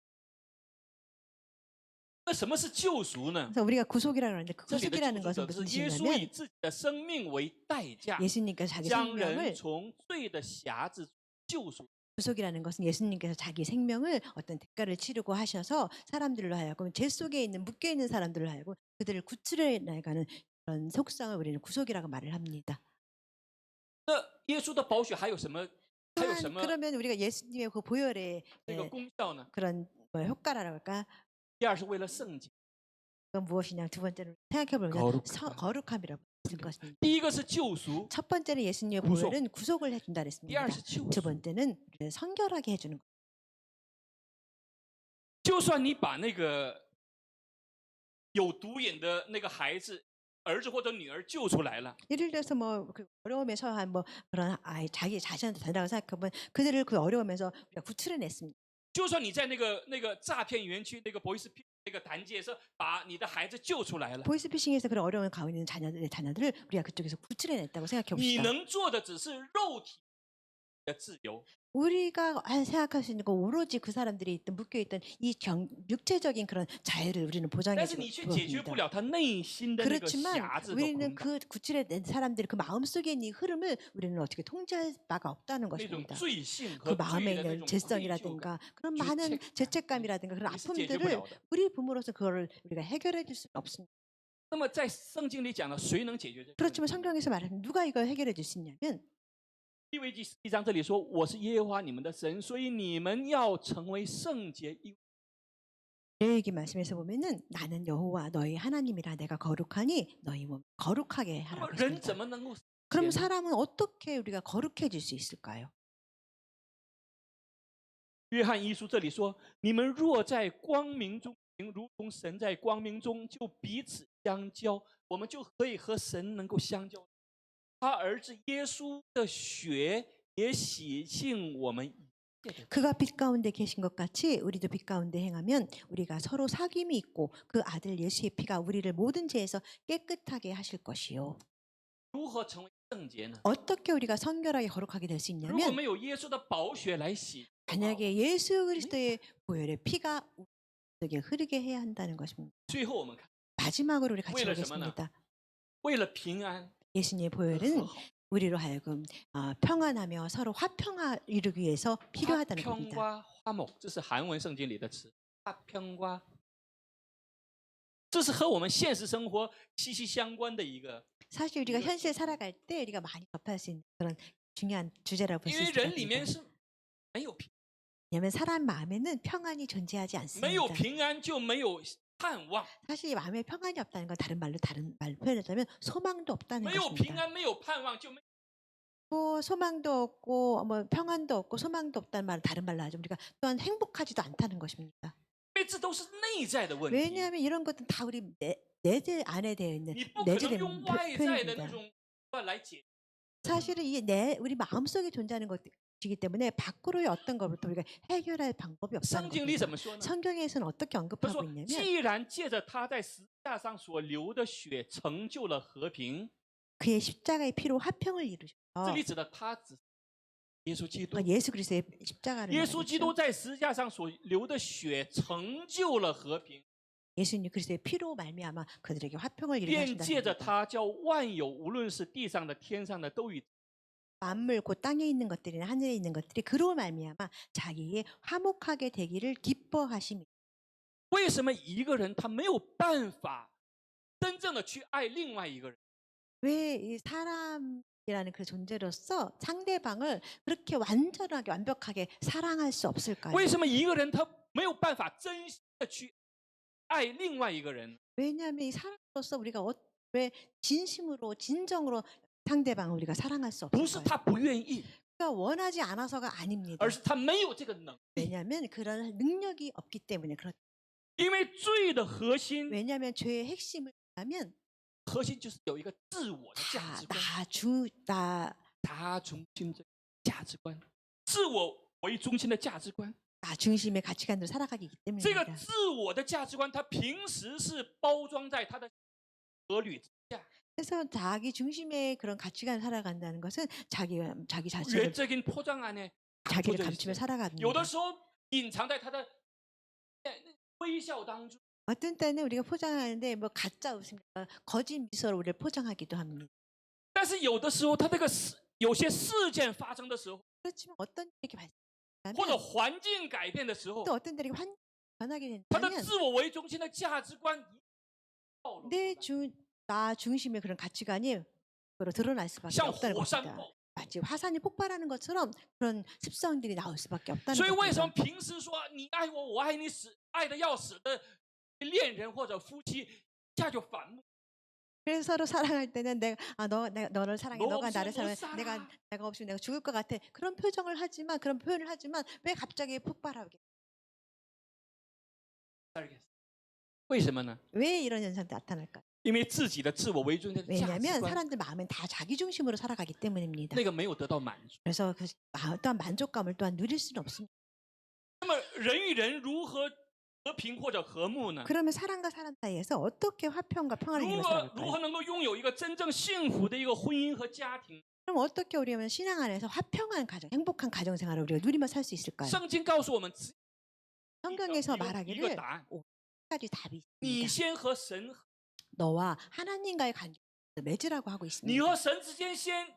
[SPEAKER 3] 那什么是救赎呢？
[SPEAKER 4] 그래서 우리가 구속이라고 하는데 그
[SPEAKER 3] 这里的救
[SPEAKER 4] 구속이라는
[SPEAKER 3] 赎
[SPEAKER 4] 것은
[SPEAKER 3] 者是
[SPEAKER 4] 무슨
[SPEAKER 3] 耶稣以
[SPEAKER 4] 뜻이냐면
[SPEAKER 3] 自己的生命为代价，
[SPEAKER 4] 예수님께서 자기
[SPEAKER 3] 将人
[SPEAKER 4] 생명을
[SPEAKER 3] 从罪的匣子救赎。
[SPEAKER 4] 구속이라는 것은 예수님께서 자기 생명을 어떤 대가를 치르고 하셔서 사람들로 하여금 죄 속에 있는 묶여 있는 사람들로 하여금 그들을 구출해 나가는 그런 속성을 우리는 구속이라고 말을 합니다.
[SPEAKER 3] 那耶稣的宝血还有什么？还有什
[SPEAKER 4] 또한
[SPEAKER 3] 么
[SPEAKER 4] 그러면 우리가 예수님의 그 보혈의
[SPEAKER 3] 这个功效呢？
[SPEAKER 4] 그런 뭐 효과라고 할까?
[SPEAKER 3] 第二是为了圣洁，
[SPEAKER 4] 그건 무엇이냐? 두 번째로 생각해 보면
[SPEAKER 3] 거룩함.
[SPEAKER 4] 거룩함이라고 할 것입니다.
[SPEAKER 3] 第一个是救赎，
[SPEAKER 4] 첫 번째는 예수님의
[SPEAKER 3] 구속.
[SPEAKER 4] 보혈은 구속을 해준다
[SPEAKER 3] 第
[SPEAKER 4] 그랬습니다.
[SPEAKER 3] 二是救
[SPEAKER 4] 두
[SPEAKER 3] 赎。
[SPEAKER 4] 번째는 우리를 성결하게 해주는 것.
[SPEAKER 3] 就算你把那个有毒瘾的那个孩子、儿子或者女儿救出来了，
[SPEAKER 4] 예를 들어서 뭐그 어려움에 처한 뭐 그런 아이 자기 자신한테 된다고 생각하면 그들을 그 어려움에서 우리가 구출해냈습니다.
[SPEAKER 3] 就算你在那个诈骗园区那个보이스那个단지에서把你的孩子救出来了，
[SPEAKER 4] 보이스피싱에서 그런 어려움을 가고 있는 자녀들을 우리가 그쪽에서 구출해냈다고 생각해
[SPEAKER 3] 你
[SPEAKER 4] 봅시다.
[SPEAKER 3] 能做的只是肉体的自由，
[SPEAKER 4] 우리가 생각할 수 있는 건 오로지 그 사람들이 있던 묶여있던 이 육체적인 그런 자유를 우리는
[SPEAKER 3] 但
[SPEAKER 4] 보장해
[SPEAKER 3] 是你却解决不
[SPEAKER 4] 주었습니다.
[SPEAKER 3] 了他内心的那个
[SPEAKER 4] 그렇지만
[SPEAKER 3] 匣子和
[SPEAKER 4] 우리는
[SPEAKER 3] 捆绑，
[SPEAKER 4] 그 구출해낸 사람들의 그 마음속에 있는 이 흐름을 우리는 어떻게 통제할 바가 없다는
[SPEAKER 3] 那种
[SPEAKER 4] 것입니다.
[SPEAKER 3] 罪性
[SPEAKER 4] 그
[SPEAKER 3] 和
[SPEAKER 4] 마음에
[SPEAKER 3] 罪的那
[SPEAKER 4] 있는
[SPEAKER 3] 种愧疚感，
[SPEAKER 4] 죄성이라든가 그런 많은
[SPEAKER 3] 죄책감.
[SPEAKER 4] 죄책감이라든가 그런
[SPEAKER 3] 你是解决不
[SPEAKER 4] 아픔들을
[SPEAKER 3] 了的。
[SPEAKER 4] 우리 부모로서 그거를 우리가 해결해 줄 수는 없습니다.
[SPEAKER 3] 那么在圣经里讲了，谁能解决这个问
[SPEAKER 4] 그렇지만
[SPEAKER 3] 题？
[SPEAKER 4] 성경에서 말하는 누가 이걸 해결해 줄 수 있냐면
[SPEAKER 3] 利未记11章这里说：“我是耶和华你们的神，所以你们要成为圣洁。”
[SPEAKER 4] 레위기 말씀에서 보면은 나는 여호와 너희 하나님이라 내가 거룩하니 너희 몸 거룩하게
[SPEAKER 3] 那么
[SPEAKER 4] 하라고
[SPEAKER 3] 人怎
[SPEAKER 4] 했습니다.
[SPEAKER 3] 么能够？
[SPEAKER 4] 그럼 사람은 어떻게 우리가 거룩해질 수 있을까요?
[SPEAKER 3] 约翰一书这里说：“你们若在光明中行，如同神在光明中，就彼此相交，我们就可以和神能够相交。他儿子耶稣的血也洗净我们一切的。”
[SPEAKER 4] 그가 빛 가운데 계신 것 같이 우리도 빛 가운데 행하면 우리가 서로 사귐이 있고 그 아들 예수의 피가 우리를 모든 죄에서 깨끗하게 하실 것이요.
[SPEAKER 3] 如何成为圣洁呢？
[SPEAKER 4] 어떻게 우리가 성결하게 거룩하게 될 수
[SPEAKER 3] 如果
[SPEAKER 4] 있냐면
[SPEAKER 3] 没有耶稣的宝血来洗，
[SPEAKER 4] 만약에 예수 그리스도의 보혈의 피가 우리에게 흐르게 해야 한다는 것입니다.
[SPEAKER 3] 最后我们看，
[SPEAKER 4] 마지막으로 우리 같이
[SPEAKER 3] 为了什么呢？
[SPEAKER 4] 보겠습니다.
[SPEAKER 3] 为了平安，
[SPEAKER 4] 예수님의
[SPEAKER 3] 和
[SPEAKER 4] 보혈은
[SPEAKER 3] 好
[SPEAKER 4] 우리로 하여금 평안하며 서로 화평을 이루기 위해서 필요하다는 겁니다.
[SPEAKER 3] 화평과 화목，这是韩文圣经里的词。화평과，这是和我们现实生活息息相关的一个。
[SPEAKER 4] 사실 우리가 현실 살아갈 때 우리가 많이 접할 수 있는 그런 중요한 주제라고 볼
[SPEAKER 3] 因
[SPEAKER 4] 수
[SPEAKER 3] 为
[SPEAKER 4] 있을 것
[SPEAKER 3] 人里面
[SPEAKER 4] 같습니다.
[SPEAKER 3] 是没有平，
[SPEAKER 4] 왜냐하면 사람 마음에는 평안이 존재하지
[SPEAKER 3] 没有
[SPEAKER 4] 않습니다.
[SPEAKER 3] 平安就没有盼望，
[SPEAKER 4] 사실 이 마음에 평안이 없다는 건 다른 말로 표현하자면 소망도 없다는
[SPEAKER 3] 没有平
[SPEAKER 4] 것입니다.
[SPEAKER 3] 安，没有盼望，就没
[SPEAKER 4] 뭐 소망도 없고 뭐 평안도 없고 소망도 없다는 말 다른 말로 하죠. 우리가 또한 행복하지도 않다는 것입니다.
[SPEAKER 3] 因为这都是内在的问题。
[SPEAKER 4] 왜냐하면 이런 것은 다 우리 내재 안에 되어 있는
[SPEAKER 3] 你不可能
[SPEAKER 4] 내재된
[SPEAKER 3] 用外在的那
[SPEAKER 4] 표현입니다.
[SPEAKER 3] 种来解。
[SPEAKER 4] 사실은 이게 우리 마음속에 존재하는 것이기 때문에 밖으로의 어떤 것부터 우리가 해결할 방법이 없다는
[SPEAKER 3] 圣经里怎
[SPEAKER 4] 겁니다.
[SPEAKER 3] 么说呢？
[SPEAKER 4] 성경에서는 어떻게
[SPEAKER 3] 他
[SPEAKER 4] 언급하고
[SPEAKER 3] 说：“
[SPEAKER 4] 있냐면
[SPEAKER 3] 既然借着他在十字架上所流的血成就了和平，
[SPEAKER 4] 그의 십자가의 피로 화평을
[SPEAKER 3] 这
[SPEAKER 4] 이루셔서
[SPEAKER 3] 里指的他指耶稣基督。
[SPEAKER 4] 예수 그리스도의 십자가를
[SPEAKER 3] 耶稣基督
[SPEAKER 4] 말하죠.
[SPEAKER 3] 在十字架上所流的血成就了和平，
[SPEAKER 4] 예수님 그리스도의 피로 말미암아 그들에게 화평을 이루게
[SPEAKER 3] 便借着
[SPEAKER 4] 하신다.
[SPEAKER 3] 他叫万有，无论是地上的、天上的，都与
[SPEAKER 4] 만물 곧 땅에 있는 것들이나 하늘에 있는 것들이 그로 말미암아 자기의 화목하게 되기를 기뻐하심이.
[SPEAKER 3] 为什么一个人他没有办法真正的去爱另外一个人？
[SPEAKER 4] 왜 이 사람이라는 그 존재로서 상대방을 그렇게 완전하게 완벽하게 사랑할 수 없을까요?
[SPEAKER 3] 为什么一个人他没有办法真心的去爱另外一个人？
[SPEAKER 4] 왜냐하면 이 사람으로서 우리가 왜 진심으로 진정으로 상대방을 우리가 사랑할 수
[SPEAKER 3] 不是
[SPEAKER 4] 없을까요?
[SPEAKER 3] 他不愿意，
[SPEAKER 4] 그러니까 원하지 않아서가 아닙니다.
[SPEAKER 3] 而是他没有这个能力。
[SPEAKER 4] 왜냐하면 그런 능력이 없기 때문에 그렇다.
[SPEAKER 3] 因为罪的核心，
[SPEAKER 4] 왜냐하면 죄의 핵심을 보면
[SPEAKER 3] 核心就是有一个自我的价值观，
[SPEAKER 4] 나
[SPEAKER 3] 中心的价值观，自我为中心的价值观。
[SPEAKER 4] 중심의 가치관으로 살아가기
[SPEAKER 3] 这个
[SPEAKER 4] 때문입니다.
[SPEAKER 3] 自我的价值观，他平时是包装在他的合理之下，
[SPEAKER 4] 그래서 자기 중심의 그런 가치관을 살아간다는 것은 자기 자체를
[SPEAKER 3] 외적인 포장 안에
[SPEAKER 4] 자기를
[SPEAKER 3] 감춰져
[SPEAKER 4] 감추며
[SPEAKER 3] 있어요.
[SPEAKER 4] 살아갑니다.
[SPEAKER 3] 有的时候隐藏在他的微笑当中。
[SPEAKER 4] 어떤 때는 우리가 포장하는데 뭐 가짜 웃음, 거짓 미소로 우리를 포장하기도 합니다.
[SPEAKER 3] 但是有的时候，他这个有些事件发生的时候，
[SPEAKER 4] 그렇지만 어떤 일이
[SPEAKER 3] 或者
[SPEAKER 4] 발생하면
[SPEAKER 3] 环境改变的时候，
[SPEAKER 4] 또 어떤 때는 환경이 변하게
[SPEAKER 3] 他的
[SPEAKER 4] 된다면
[SPEAKER 3] 自我为中心的价值观暴露出来
[SPEAKER 4] 나 중심의 그런 가치관이 드러날 수밖에
[SPEAKER 3] 像
[SPEAKER 4] 없다는
[SPEAKER 3] 火山
[SPEAKER 4] 것이다.
[SPEAKER 3] 爆。
[SPEAKER 4] 마치 화산이 폭발하는 것처럼 그런 습성들이 나올 수밖에 없다는
[SPEAKER 3] 所以为什么
[SPEAKER 4] 것입니다.
[SPEAKER 3] 平时说你爱我，我爱你死，爱的要死的恋人或者夫妻，一下就反目？
[SPEAKER 4] 그래서 서로 사랑할 때는 너를 사랑해,
[SPEAKER 3] 너
[SPEAKER 4] 너가
[SPEAKER 3] 없으면
[SPEAKER 4] 나를
[SPEAKER 3] 못
[SPEAKER 4] 사랑해,
[SPEAKER 3] 살아.
[SPEAKER 4] 내가 없으면 내가 죽을 것 같아. 그런 표정을 하지만 그런 표현을 하지만 왜 갑자기 폭발하게?
[SPEAKER 3] 为什么呢？
[SPEAKER 4] 왜 이런 현상이 나타날까?
[SPEAKER 3] 因为自己的自我为中心的价值
[SPEAKER 4] 왜냐하면
[SPEAKER 3] 观，
[SPEAKER 4] 사람들 마음은 다 자기 중심으로 살아가기 때문입니다.
[SPEAKER 3] 那个没有得到满足。
[SPEAKER 4] 그래서 그 또한 만족감을 또한 누릴 수는 없습니다.
[SPEAKER 3] 那么人与人如何和平或者和睦呢？
[SPEAKER 4] 그러면 사람과 사람 사이에서 어떻게 화평과 평화를
[SPEAKER 3] 如
[SPEAKER 4] 이루어
[SPEAKER 3] 何
[SPEAKER 4] 살아갈까요?
[SPEAKER 3] 能够拥有一个真正幸福的一个婚姻和家庭？
[SPEAKER 4] 그럼 어떻게 우리는 신앙 안에서 화평한 가정, 행복한 가정 생활을 우리가 누리며 살 수 있을까요?
[SPEAKER 3] 圣经告诉我们，只
[SPEAKER 4] 성경에서
[SPEAKER 3] 一个
[SPEAKER 4] 말하기를
[SPEAKER 3] 答案：
[SPEAKER 4] 가지 답이
[SPEAKER 3] 你
[SPEAKER 4] 있습니다.
[SPEAKER 3] 先和神，
[SPEAKER 4] 너와 하나님과의 관계 맺으라고 하고
[SPEAKER 3] 你
[SPEAKER 4] 있습니다.
[SPEAKER 3] 和神之间先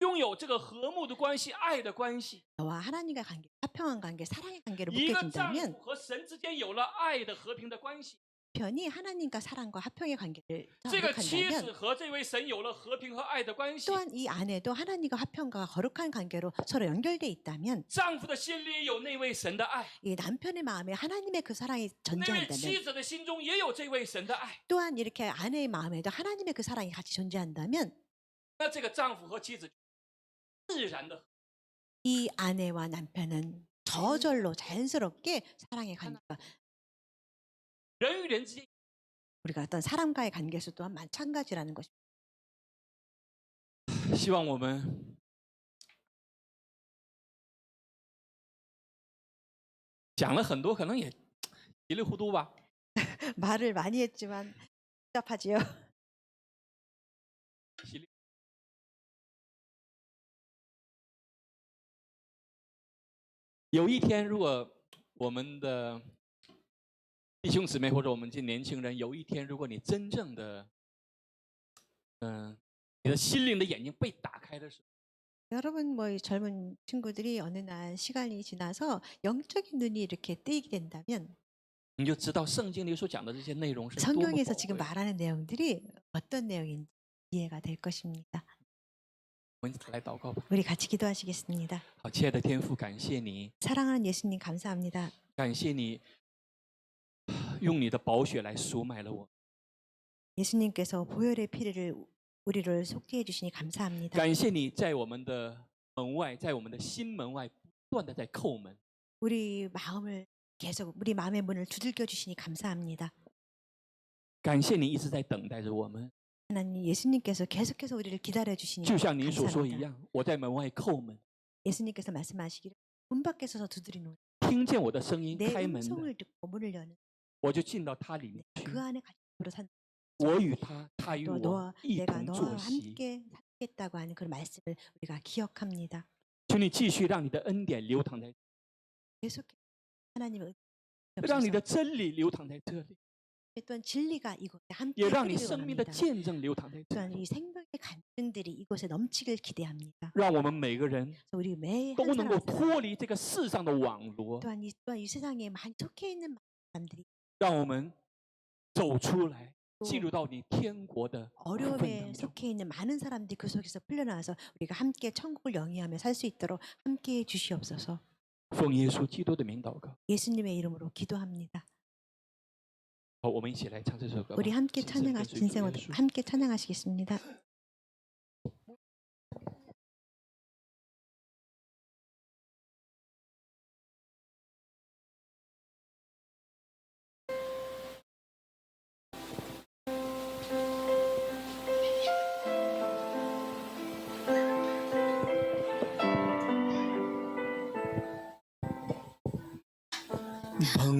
[SPEAKER 3] 拥有这个和睦的关系、爱的关系。
[SPEAKER 4] 너와 하나님과의 관계, 화평한 관계, 사랑의 관계로
[SPEAKER 3] 一个丈
[SPEAKER 4] 묶여진다면
[SPEAKER 3] 夫和神之间有了爱的和平的关系，
[SPEAKER 4] 편이 하나님과 사랑과 화평의 관계를
[SPEAKER 3] 这个妻子
[SPEAKER 4] 생각한다면
[SPEAKER 3] 和这位神有了和平和爱的关系，
[SPEAKER 4] 또한 이 아내도 하나님과 화평과 거룩한 관계로 서로 연결돼 있다면
[SPEAKER 3] 丈夫的心里有那位神的爱，
[SPEAKER 4] 이 남편의 마음에 하나님의 그 사랑이
[SPEAKER 3] 那位
[SPEAKER 4] 존재한다면
[SPEAKER 3] 妻子的心中也有这位神的爱，
[SPEAKER 4] 또한 이렇게 아내의 마음에도 하나님의 그 사랑이 같이 존재한다면
[SPEAKER 3] 那这个丈夫和妻子自然的
[SPEAKER 4] 이 아내와 남편은 저절로 자연스럽게 사랑의 관계가
[SPEAKER 3] 人与人之间。
[SPEAKER 4] 우리가 어떤 사람과의 관계에서 또한 마찬가지라는 것입니다.
[SPEAKER 3] 希望我们讲了很多，可能也稀里糊涂吧。
[SPEAKER 4] 말을 많이 했지만 복잡하지요.
[SPEAKER 3] 稀里有一天，如果我们的弟兄姊妹或者我们这年轻人，有一天，如果你真正的，你的心灵的眼睛被打开的时候，
[SPEAKER 4] 여러분 뭐 이 젊은 친구들이 어느 날 시간이 지나서 영적인 눈이 이렇게 뜨이게 된다면
[SPEAKER 3] 你就知道圣经里所讲的这些内容是多么宝
[SPEAKER 4] 성경에서 지금
[SPEAKER 3] 贵。
[SPEAKER 4] 말하는 내용들이 어떤 내용인지 이해가 될 것입니다.
[SPEAKER 3] 我们来祷告吧。
[SPEAKER 4] 우리 같이 기도하시겠습니다.
[SPEAKER 3] 好，亲爱的天父，感谢你，
[SPEAKER 4] 사랑하는 예수님 감사합니다.
[SPEAKER 3] 感谢你用你的宝血来赎买了我，
[SPEAKER 4] 예수님께서 보혈의 피를 우리를 속죄해 주시니 감사합니다.
[SPEAKER 3] 感谢你在我们的门外，在我们的心门外不断的在叩门。
[SPEAKER 4] 우리 마음을 계속 우리 마음의 문을 두들겨 주시니 감사합니다.
[SPEAKER 3] 感谢你一直在等待着我们，
[SPEAKER 4] 하나님 예수님께서 계속해서 우리를 기다려 주시니
[SPEAKER 3] 就像你所说一
[SPEAKER 4] 감사합니다.
[SPEAKER 3] 样，我在门外叩门，
[SPEAKER 4] 예수님께서 말씀하시기를 문 밖에 서서 두드리노니
[SPEAKER 3] 听见我的声音
[SPEAKER 4] 내
[SPEAKER 3] 开门的，
[SPEAKER 4] 음성을 듣고 문을 여는
[SPEAKER 3] 我就进到他里面去。
[SPEAKER 4] 그 안에 같이 들어 산
[SPEAKER 3] 我与他，他与
[SPEAKER 4] 또
[SPEAKER 3] 我
[SPEAKER 4] 너와
[SPEAKER 3] 一
[SPEAKER 4] 내가
[SPEAKER 3] 同
[SPEAKER 4] 너와
[SPEAKER 3] 坐席。
[SPEAKER 4] 함께 살겠다고 하는 그 말씀을 우리가 기억합니다.
[SPEAKER 3] 求你继续让你的恩典流淌在，
[SPEAKER 4] 계속 하나님의
[SPEAKER 3] 让你的真理流淌在这里，
[SPEAKER 4] 또한 진리가 이곳에 함께
[SPEAKER 3] 也让你
[SPEAKER 4] 흐르기를
[SPEAKER 3] 生命的
[SPEAKER 4] 원합니다.
[SPEAKER 3] 见证流淌在这
[SPEAKER 4] 또한
[SPEAKER 3] 里，
[SPEAKER 4] 이 생명의 간증들이 이곳에 넘치길 기대합니다.
[SPEAKER 3] 让我们每个人
[SPEAKER 4] 그래서 우리 매한
[SPEAKER 3] 都能够
[SPEAKER 4] 사람
[SPEAKER 3] 脱离这个世上的网罗，
[SPEAKER 4] 또한 이 세상에 많이 속해 있는 사람들이
[SPEAKER 3] 让我们走出来，进入到你天国的福分
[SPEAKER 4] 어려움에
[SPEAKER 3] 当中。
[SPEAKER 4] 속해 있는 많은 사람들이 그 속에서 풀려나와서 우리가 함께 천국을 영위하며 살 수 있도록 함께해 주시옵소서.
[SPEAKER 3] 奉耶稣基督的名祷告。
[SPEAKER 4] 예수님의 이름으로 기도합니다.
[SPEAKER 3] 好，我们一起来唱这首歌吧。
[SPEAKER 4] 우리 함께
[SPEAKER 3] 今生跟随主耶
[SPEAKER 4] 진생으로
[SPEAKER 3] 稣。
[SPEAKER 4] 함께 찬양하시겠습니다.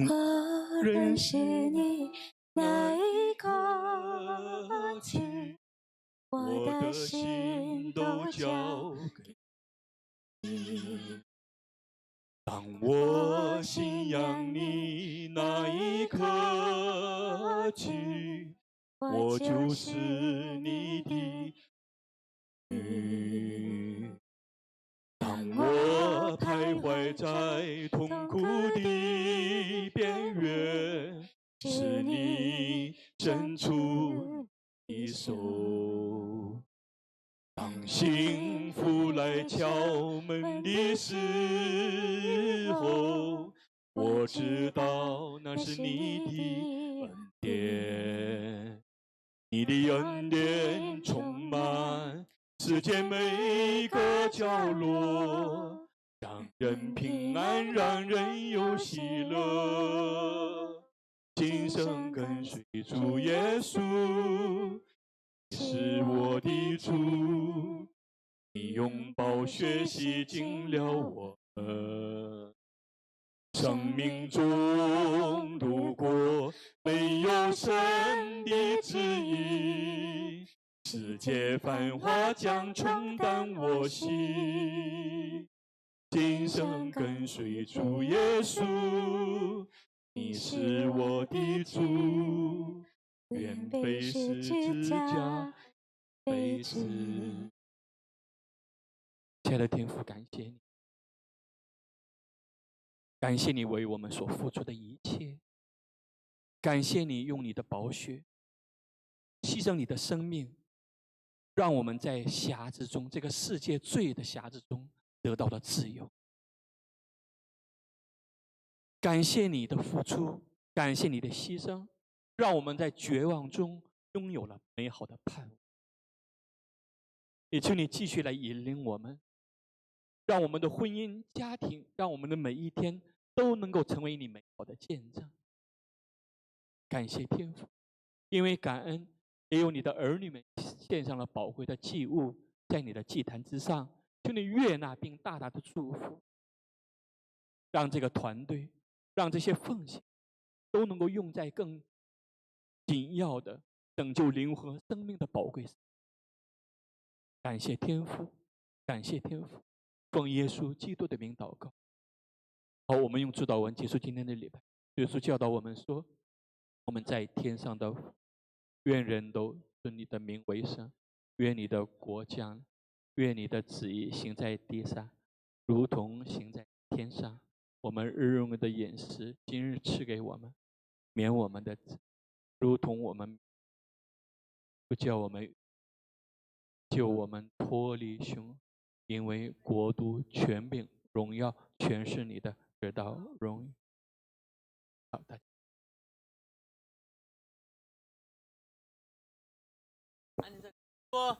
[SPEAKER 1] 어른 신이 나의 거지 我的心都交给你。
[SPEAKER 3] 当我信仰你那一刻起，我就是你的女。当我徘徊在痛苦的边缘，是你伸出的手。当幸福来敲门的时候，我知道那是你的恩典。你的恩典充满世界每个角落，让人平安，让人有喜乐。今生跟随主耶稣，是我的主，你用宝血洗净了我们。生命中如果没有神的旨意，世界繁华将冲淡我心。今生跟随主耶稣，你是我的主，愿背十字架背刺。亲爱的天父，感谢你，感谢你为我们所付出的一切，感谢你用你的宝血牺牲你的生命，让我们在匣子中，这个世界罪的匣子中得到了自由。感谢你的付出，感谢你的牺牲，让我们在绝望中拥有了美好的盼望。也求你继续来引领我们，让我们的婚姻家庭，让我们的每一天都能够成为你美好的见证。感谢天父，因为感恩，也有你的儿女们献上了宝贵的祭物，在你的祭坛之上，求你悦纳并大大的祝福，让这个团队，让这些奉献都能够用在更紧要的拯救灵魂和生命的宝贵上。感谢天父，感谢天父，奉耶稣基督的名祷告。好，我们用主祷文结束今天的礼拜。耶稣教导我们说，我们在天上的父，愿人都尊你的名为圣，愿你的国降，愿你的旨意行在地上，如同行在天上。我们日用的饮食，今日赐给我们，免我们的债，如同我们不叫我们救我们脱离凶，因为国度、权柄、荣耀全是你的，直到荣誉。好，大家。
[SPEAKER 5] 说